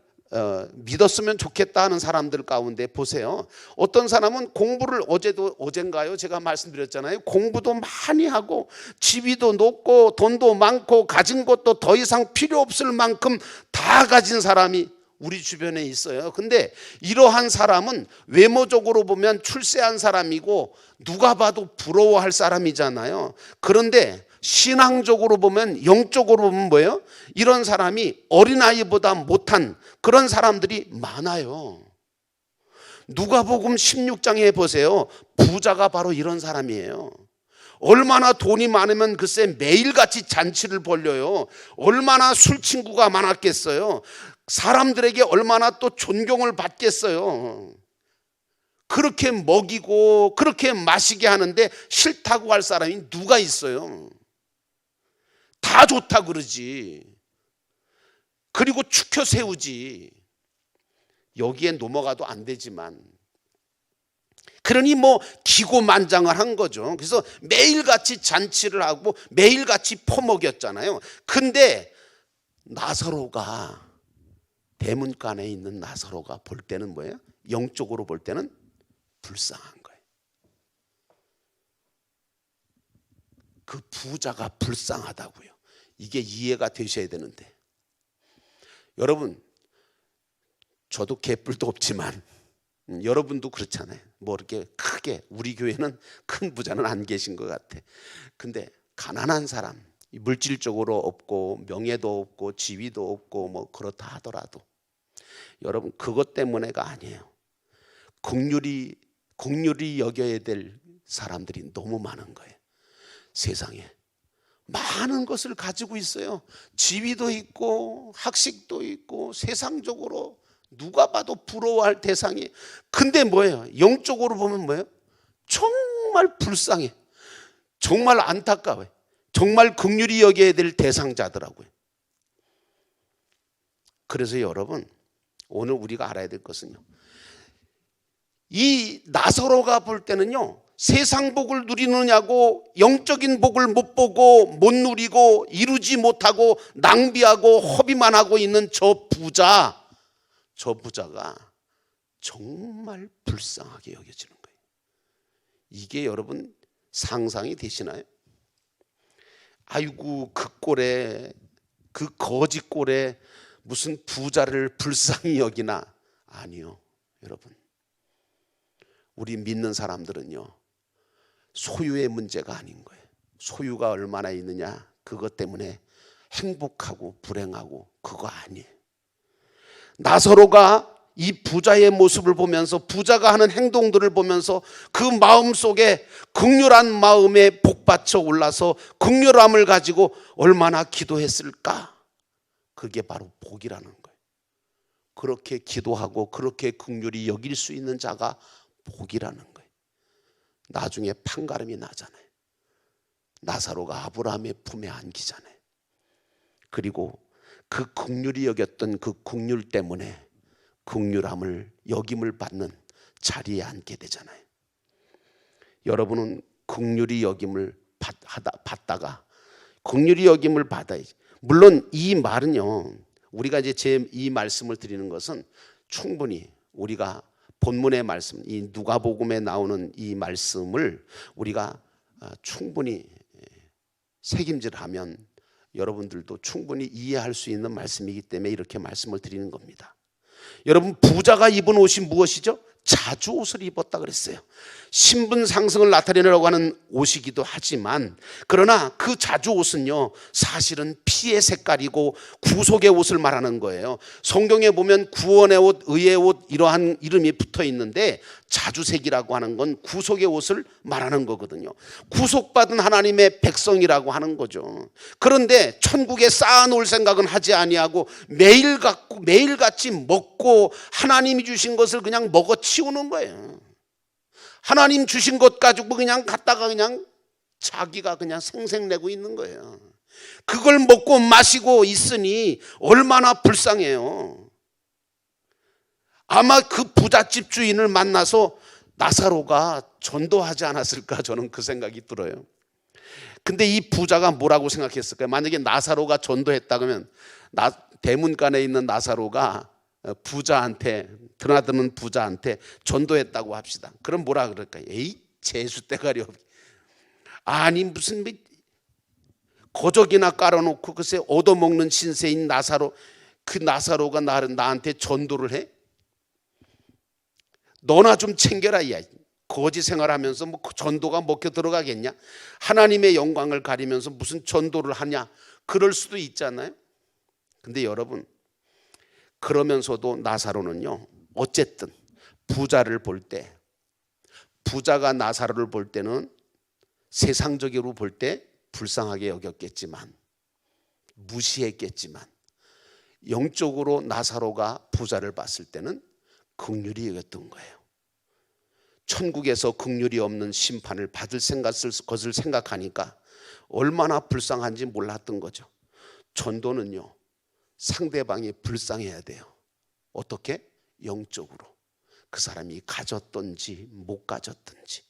S3: 믿었으면 좋겠다 하는 사람들 가운데 보세요. 어떤 사람은 공부를 어젠가요 제가 말씀드렸잖아요. 공부도 많이 하고 지위도 높고 돈도 많고 가진 것도 더 이상 필요 없을 만큼 다 가진 사람이 우리 주변에 있어요. 근데 이러한 사람은 외모적으로 보면 출세한 사람이고 누가 봐도 부러워할 사람이잖아요. 그런데 신앙적으로 보면, 영적으로 보면 뭐예요? 이런 사람이 어린아이보다 못한 그런 사람들이 많아요. 누가복음 16장에 보세요. 부자가 바로 이런 사람이에요. 얼마나 돈이 많으면 글쎄 매일같이 잔치를 벌려요. 얼마나 술 친구가 많았겠어요. 사람들에게 얼마나 또 존경을 받겠어요. 그렇게 먹이고 그렇게 마시게 하는데 싫다고 할 사람이 누가 있어요? 다 좋다 그러지. 그리고 축혀 세우지. 여기에 넘어가도 안 되지만, 그러니 뭐 기고만장을 한 거죠. 그래서 매일같이 잔치를 하고 매일같이 퍼먹였잖아요. 근데 나사로가, 대문간에 있는 나사로가 볼 때는 뭐예요? 영적으로 볼 때는 불쌍한 거예요. 그 부자가 불쌍하다고요. 이게 이해가 되셔야 되는데, 여러분, 저도 개뿔도 없지만 여러분도 그렇잖아요. 뭐 이렇게 크게, 우리 교회는 큰 부자는 안 계신 것 같아. 근데 가난한 사람, 물질적으로 없고 명예도 없고 지위도 없고 뭐 그렇다 하더라도 여러분, 그것 때문에가 아니에요. 긍휼히 여겨야 될 사람들이 너무 많은 거예요. 세상에 많은 것을 가지고 있어요. 지위도 있고 학식도 있고 세상적으로 누가 봐도 부러워할 대상이. 근데 뭐예요? 영적으로 보면 뭐예요? 정말 불쌍해. 정말 안타까워요. 정말 긍휼히 여겨야 될 대상자더라고요. 그래서 여러분, 오늘 우리가 알아야 될 것은요, 이 나사로가 볼 때는요, 세상 복을 누리느냐고 영적인 복을 못 보고 못 누리고 이루지 못하고 낭비하고 허비만 하고 있는 저 부자가 정말 불쌍하게 여겨지는 거예요. 이게 여러분 상상이 되시나요? 아이고, 그 꼴에, 그 거지 꼴에 무슨 부자를 불쌍히 여기나. 아니요, 여러분. 우리 믿는 사람들은요, 소유의 문제가 아닌 거예요. 소유가 얼마나 있느냐, 그것 때문에 행복하고 불행하고 그거 아니에요. 나사로가 이 부자의 모습을 보면서, 부자가 하는 행동들을 보면서 그 마음속에 긍휼한 마음에 복받쳐 올라서 긍휼함을 가지고 얼마나 기도했을까? 그게 바로 복이라는 거예요. 그렇게 기도하고 그렇게 긍휼히 여길 수 있는 자가 복이라는 거예요. 나중에 판가름이 나잖아요. 나사로가 아브라함의 품에 안기잖아요. 그리고 그 긍휼히 여겼던 그 긍휼 때문에 긍휼함을 여김을 받는 자리에 앉게 되잖아요. 여러분은 긍휼히 여김을 받다가 긍휼히 여김을 받아야지. 물론 이 말은요, 우리가 이제 이 말씀을 드리는 것은 충분히 우리가 본문의 말씀, 이 누가복음에 나오는 이 말씀을 우리가 충분히 책임질하면 여러분들도 충분히 이해할 수 있는 말씀이기 때문에 이렇게 말씀을 드리는 겁니다. 여러분, 부자가 입은 옷이 무엇이죠? 자주 옷을 입었다 그랬어요. 신분 상승을 나타내려고 하는 옷이기도 하지만, 그러나 그 자주 옷은요, 사실은 피의 색깔이고 구속의 옷을 말하는 거예요. 성경에 보면 구원의 옷, 의의 옷 이러한 이름이 붙어 있는데 자주색이라고 하는 건 구속의 옷을 말하는 거거든요. 구속받은 하나님의 백성이라고 하는 거죠. 그런데 천국에 쌓아놓을 생각은 하지 아니하고 매일같이 먹고 하나님이 주신 것을 그냥 먹어치우는 거예요. 하나님 주신 것 가지고 그냥 갖다가 그냥 자기가 그냥 생색내고 있는 거예요. 그걸 먹고 마시고 있으니 얼마나 불쌍해요. 아마 그 부잣집 주인을 만나서 나사로가 전도하지 않았을까, 저는 그 생각이 들어요. 근데 이 부자가 뭐라고 생각했을까요? 만약에 나사로가 전도했다 그러면 대문간에 있는 나사로가 부자한테, 드나드는 부자한테 전도했다고 합시다. 그럼 뭐라 그럴까요? 에이, 재수 대가리 없. 아니 무슨 거적이나 깔아놓고 글쎄 얻어먹는 신세인 나사로, 그 나사로가 나한테 전도를 해? 너나 좀 챙겨라. 야, 거지 생활하면서 뭐 전도가 먹혀 들어가겠냐? 하나님의 영광을 가리면서 무슨 전도를 하냐? 그럴 수도 있잖아요. 근데 여러분, 그러면서도 나사로는요, 어쨌든 부자를 볼 때, 부자가 나사로를 볼 때는 세상적으로 볼 때 불쌍하게 여겼겠지만, 무시했겠지만, 영적으로 나사로가 부자를 봤을 때는 긍휼히 여겼던 거예요. 천국에서 긍휼이 없는 심판을 받을 것을 생각하니까 얼마나 불쌍한지 몰랐던 거죠. 전도는요, 상대방이 불쌍해야 돼요. 어떻게? 영적으로. 그 사람이 가졌든지 못 가졌든지,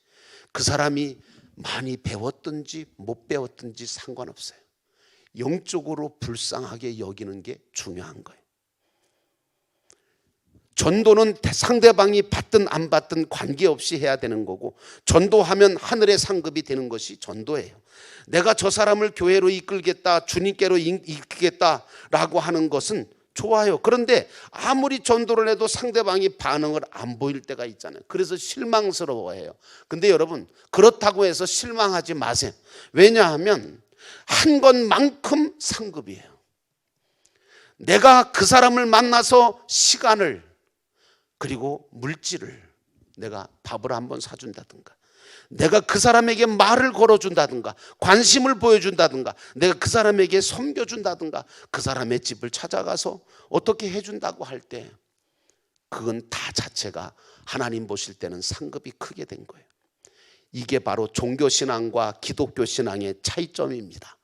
S3: 그 사람이 많이 배웠든지 못 배웠든지 상관없어요. 영적으로 불쌍하게 여기는 게 중요한 거예요. 전도는 상대방이 받든 안 받든 관계없이 해야 되는 거고, 전도하면 하늘의 상급이 되는 것이 전도예요. 내가 저 사람을 교회로 이끌겠다, 주님께로 이끌겠다라고 하는 것은 좋아요. 그런데 아무리 전도를 해도 상대방이 반응을 안 보일 때가 있잖아요. 그래서 실망스러워해요. 근데 여러분, 그렇다고 해서 실망하지 마세요. 왜냐하면 한 것만큼 상급이에요. 내가 그 사람을 만나서 시간을, 그리고 물질을, 내가 밥을 한번 사준다든가, 내가 그 사람에게 말을 걸어준다든가, 관심을 보여준다든가, 내가 그 사람에게 섬겨준다든가, 그 사람의 집을 찾아가서 어떻게 해준다고 할 때, 그건 다 자체가 하나님 보실 때는 상급이 크게 된 거예요. 이게 바로 종교신앙과 기독교신앙의 차이점입니다.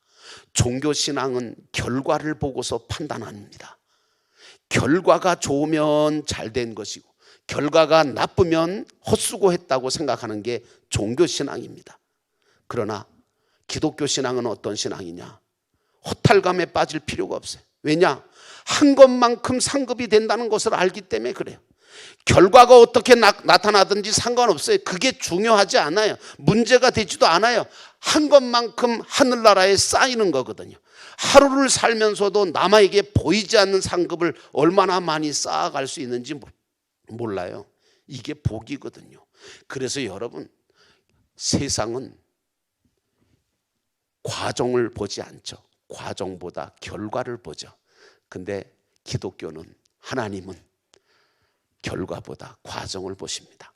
S3: 종교신앙은 결과를 보고서 판단합니다. 결과가 좋으면 잘 된 것이고, 결과가 나쁘면 헛수고했다고 생각하는 게 종교신앙입니다. 그러나 기독교신앙은 어떤 신앙이냐? 허탈감에 빠질 필요가 없어요. 왜냐? 한 것만큼 상급이 된다는 것을 알기 때문에 그래요. 결과가 어떻게 나타나든지 상관없어요. 그게 중요하지 않아요. 문제가 되지도 않아요. 한 것만큼 하늘나라에 쌓이는 거거든요. 하루를 살면서도 남에게 보이지 않는 상급을 얼마나 많이 쌓아갈 수 있는지 몰라요. 이게 복이거든요. 그래서 여러분, 세상은 과정을 보지 않죠. 과정보다 결과를 보죠. 근데 기독교는, 하나님은 결과보다 과정을 보십니다.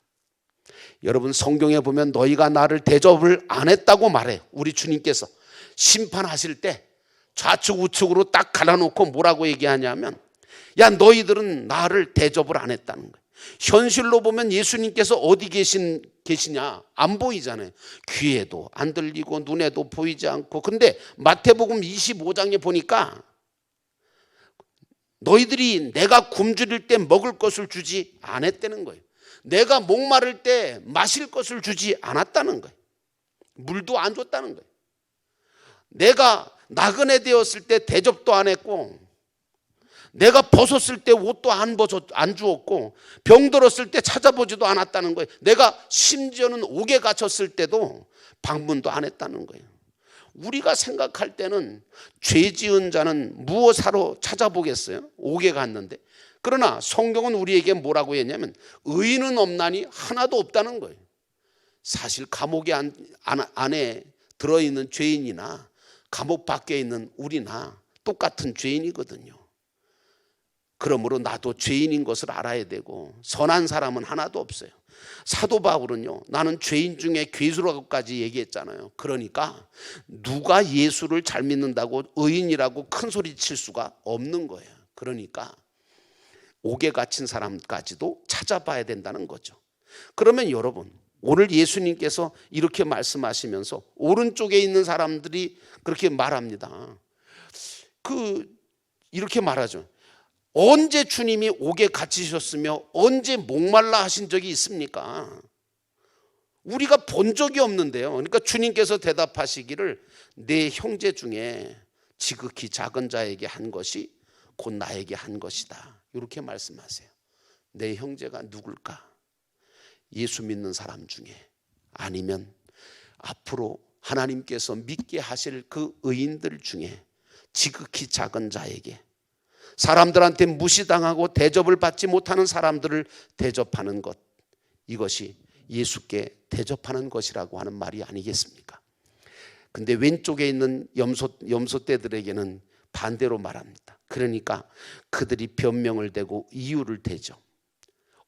S3: 여러분, 성경에 보면 너희가 나를 대접을 안 했다고 말해요. 우리 주님께서 심판하실 때 좌측 우측으로 딱 갈라놓고 뭐라고 얘기하냐면, 야, 너희들은 나를 대접을 안 했다는 거예요. 현실로 보면 예수님께서 어디 계시냐? 안 보이잖아요. 귀에도 안 들리고 눈에도 보이지 않고. 근데 마태복음 25장에 보니까 너희들이 내가 굶주릴 때 먹을 것을 주지 않았다는 거예요. 내가 목마를 때 마실 것을 주지 않았다는 거예요. 물도 안 줬다는 거예요. 내가 나그네 되었을 때 대접도 안 했고, 내가 벗었을 때 옷도 안 주었고, 병들었을 때 찾아보지도 않았다는 거예요. 내가 심지어는 옥에 갇혔을 때도 방문도 안 했다는 거예요. 우리가 생각할 때는 죄 지은 자는 무엇하러 찾아보겠어요? 옥에 갔는데. 그러나 성경은 우리에게 뭐라고 했냐면 의인은 없나니 하나도 없다는 거예요. 사실 감옥에 안에 들어있는 죄인이나 감옥 밖에 있는 우리나 똑같은 죄인이거든요. 그러므로 나도 죄인인 것을 알아야 되고, 선한 사람은 하나도 없어요. 사도 바울은요, 나는 죄인 중에 괴수라고까지 얘기했잖아요. 그러니까 누가 예수를 잘 믿는다고 의인이라고 큰 소리 칠 수가 없는 거예요. 그러니까 옥에 갇힌 사람까지도 찾아봐야 된다는 거죠. 그러면 여러분, 오늘 예수님께서 이렇게 말씀하시면서 오른쪽에 있는 사람들이 그렇게 말합니다. 이렇게 말하죠. 언제 주님이 옥에 갇히셨으며 언제 목말라 하신 적이 있습니까? 우리가 본 적이 없는데요. 그러니까 주님께서 대답하시기를 내 형제 중에 지극히 작은 자에게 한 것이 곧 나에게 한 것이다. 이렇게 말씀하세요. 내 형제가 누굴까? 예수 믿는 사람 중에, 아니면 앞으로 하나님께서 믿게 하실 그 의인들 중에 지극히 작은 자에게, 사람들한테 무시당하고 대접을 받지 못하는 사람들을 대접하는 것, 이것이 예수께 대접하는 것이라고 하는 말이 아니겠습니까? 근데 왼쪽에 있는 염소떼들에게는 반대로 말합니다. 그러니까 그들이 변명을 대고 이유를 대죠.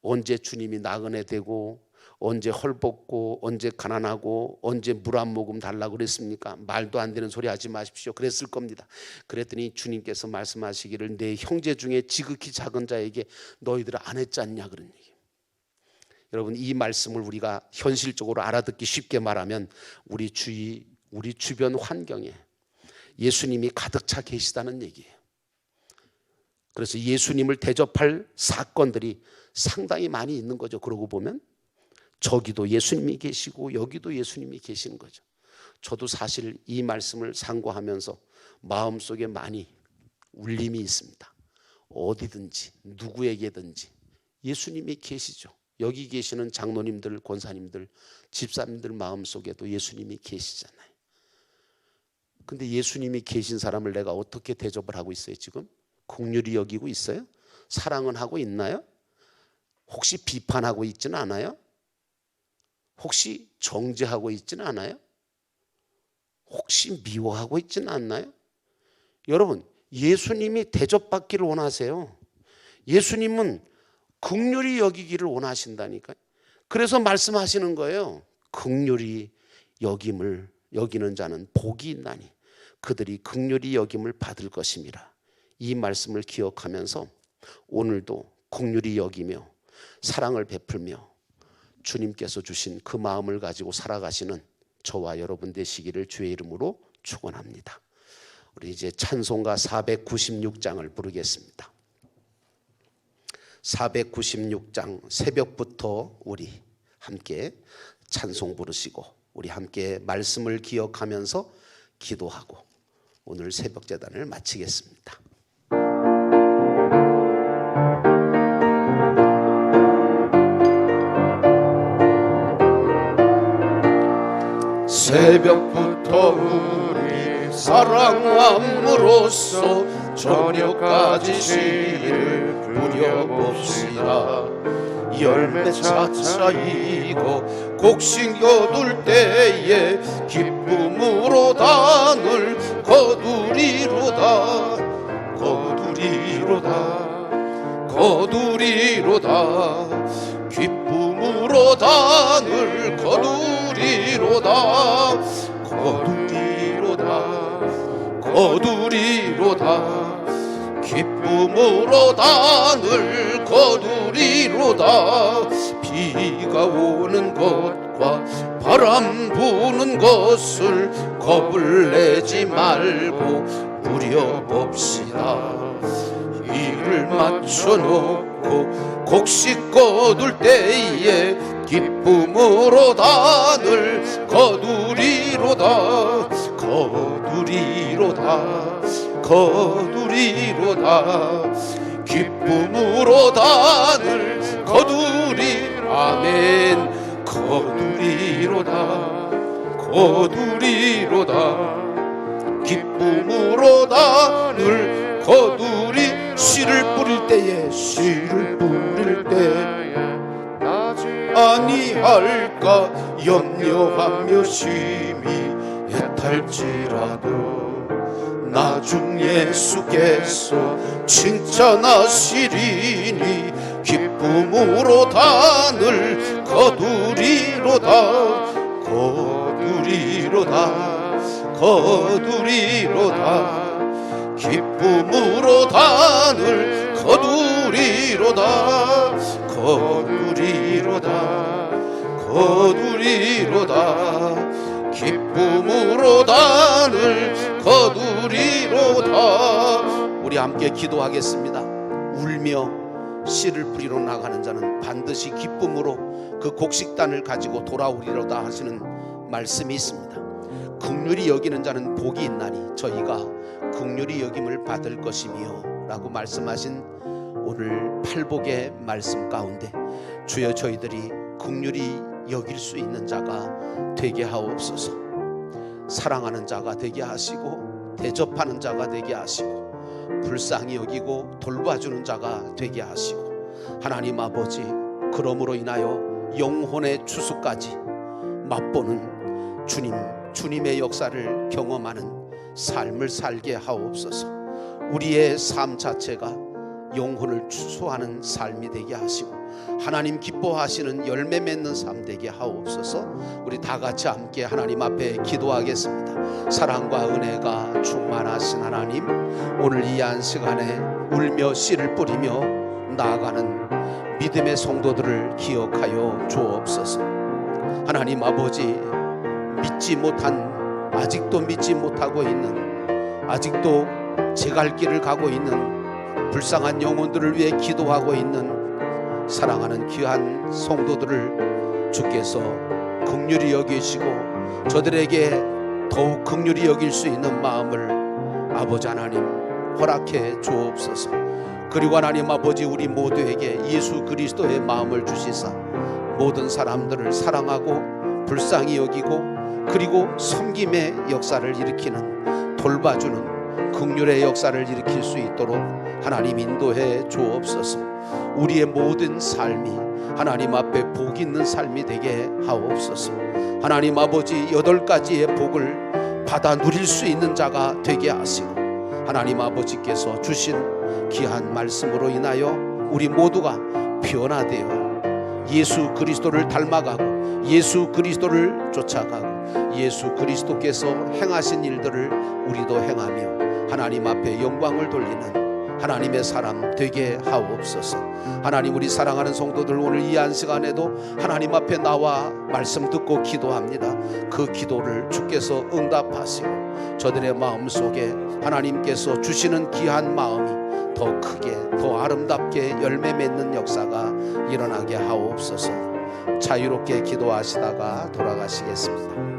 S3: 언제 주님이 나그네 되고, 언제 헐벗고, 언제 가난하고, 언제 물 한 모금 달라고 그랬습니까? 말도 안 되는 소리 하지 마십시오. 그랬을 겁니다. 그랬더니 주님께서 말씀하시기를 내 형제 중에 지극히 작은 자에게 너희들 안 했지 않냐, 그런 얘기예요. 여러분, 이 말씀을 우리가 현실적으로 알아듣기 쉽게 말하면 우리 주변 환경에 예수님이 가득 차 계시다는 얘기예요. 그래서 예수님을 대접할 사건들이 상당히 많이 있는 거죠. 그러고 보면 저기도 예수님이 계시고 여기도 예수님이 계시는 거죠. 저도 사실 이 말씀을 상고하면서 마음속에 많이 울림이 있습니다. 어디든지 누구에게든지 예수님이 계시죠. 여기 계시는 장로님들, 권사님들, 집사님들 마음속에도 예수님이 계시잖아요. 근데 예수님이 계신 사람을 내가 어떻게 대접을 하고 있어요? 지금 긍휼히 여기고 있어요? 사랑은 하고 있나요? 혹시 비판하고 있지는 않아요? 혹시 정죄하고 있지는 않아요? 혹시 미워하고 있지는 않나요? 여러분, 예수님이 대접받기를 원하세요. 예수님은 긍휼히 여기기를 원하신다니까요. 그래서 말씀하시는 거예요. 긍휼히 여기는 자는 복이 있나니 그들이 긍휼히 여김을 받을 것임이라. 이 말씀을 기억하면서 오늘도 긍휼히 여기며 사랑을 베풀며 주님께서 주신 그 마음을 가지고 살아가시는 저와 여러분 되시기를 주의 이름으로 축원합니다. 우리 이제 찬송가 496장을 부르겠습니다. 496장 새벽부터 우리 함께 찬송 부르시고 우리 함께 말씀을 기억하면서 기도하고 오늘 새벽 제단을 마치겠습니다.
S4: 새벽부터 우리 사랑함으로써 저녁까지 시를 부려봅시다. 열매 차차이고 곡식 거둘 때에 기쁨으로 단을 거두리로다. 기쁨으로 단을 거두리로다. 기쁨으로 단을 거두리로다. 비가 오는 것과 바람 부는 것을 겁을 내지 말고 누려봅시다. 이를 맞춰놓고 곡식 거둘 때에 기쁨으로 단을 거두리로다. 거두리로다. 거두리로다. 기쁨으로 단을 거두리. 아멘. 거두리로다. 거두리로다. 기쁨으로 단을 거두리. 씨를 뿌릴 때에 씨를 뿌릴 때에 아니할까 염려하며 심히 애탈지라도 나중 예수께서 칭찬하시리니 기쁨으로 단을 거두리로다. 거두리로다. 거두리로다. 기쁨으로 단을 거두리로다. 거두리로다. 거두리로다. 기쁨으로 단을 거두리로다. 우리 함께 기도하겠습니다. 울며 씨를 뿌리러 나가는 자는 반드시 기쁨으로 그 곡식단을 가지고 돌아오리로다 하시는 말씀이 있습니다. 긍휼히 여기는 자는 복이 있나니 저희가 긍휼히 여김을 받을 것이며 라고 말씀하신 오늘 팔복의 말씀 가운데 주여 저희들이 긍휼히 여길 수 있는 자가 되게 하옵소서. 사랑하는 자가 되게 하시고 대접하는 자가 되게 하시고 불쌍히 여기고 돌봐주는 자가 되게 하시고 하나님 아버지 그러므로 인하여 영혼의 추수까지 맛보는 주님의 역사를 경험하는 삶을 살게 하옵소서. 우리의 삶 자체가 영혼을 추수하는 삶이 되게 하시고 하나님 기뻐하시는 열매 맺는 삶 되게 하옵소서. 우리 다 같이 함께 하나님 앞에 기도하겠습니다. 사랑과 은혜가 충만하신 하나님, 오늘 이 한 시간에 울며 씨를 뿌리며 나아가는 믿음의 성도들을 기억하여 주옵소서. 하나님 아버지, 아직도 믿지 못하고 있는, 아직도 제 갈 길을 가고 있는 불쌍한 영혼들을 위해 기도하고 있는 사랑하는 귀한 성도들을 주께서 긍휼히 여기시고 저들에게 더욱 긍휼히 여길 수 있는 마음을 아버지 하나님 허락해 주옵소서. 그리고 하나님 아버지, 우리 모두에게 예수 그리스도의 마음을 주시사 모든 사람들을 사랑하고 불쌍히 여기고 그리고 섬김의 역사를 일으키는, 돌봐주는 긍휼의 역사를 일으킬 수 있도록 하나님 인도해 주옵소서. 우리의 모든 삶이 하나님 앞에 복 있는 삶이 되게 하옵소서. 하나님 아버지, 8가지의 복을 받아 누릴 수 있는 자가 되게 하시고 하나님 아버지께서 주신 귀한 말씀으로 인하여 우리 모두가 변화되어 예수 그리스도를 닮아가고 예수 그리스도를 쫓아가고 예수 그리스도께서 행하신 일들을 우리도 행하며 하나님 앞에 영광을 돌리는 하나님의 사람 되게 하옵소서. 하나님, 우리 사랑하는 성도들 오늘 이 한 시간에도 하나님 앞에 나와 말씀 듣고 기도합니다. 그 기도를 주께서 응답하시고 저들의 마음속에 하나님께서 주시는 귀한 마음이 더 크게 더 아름답게 열매 맺는 역사가 일어나게 하옵소서. 자유롭게 기도하시다가 돌아가시겠습니다.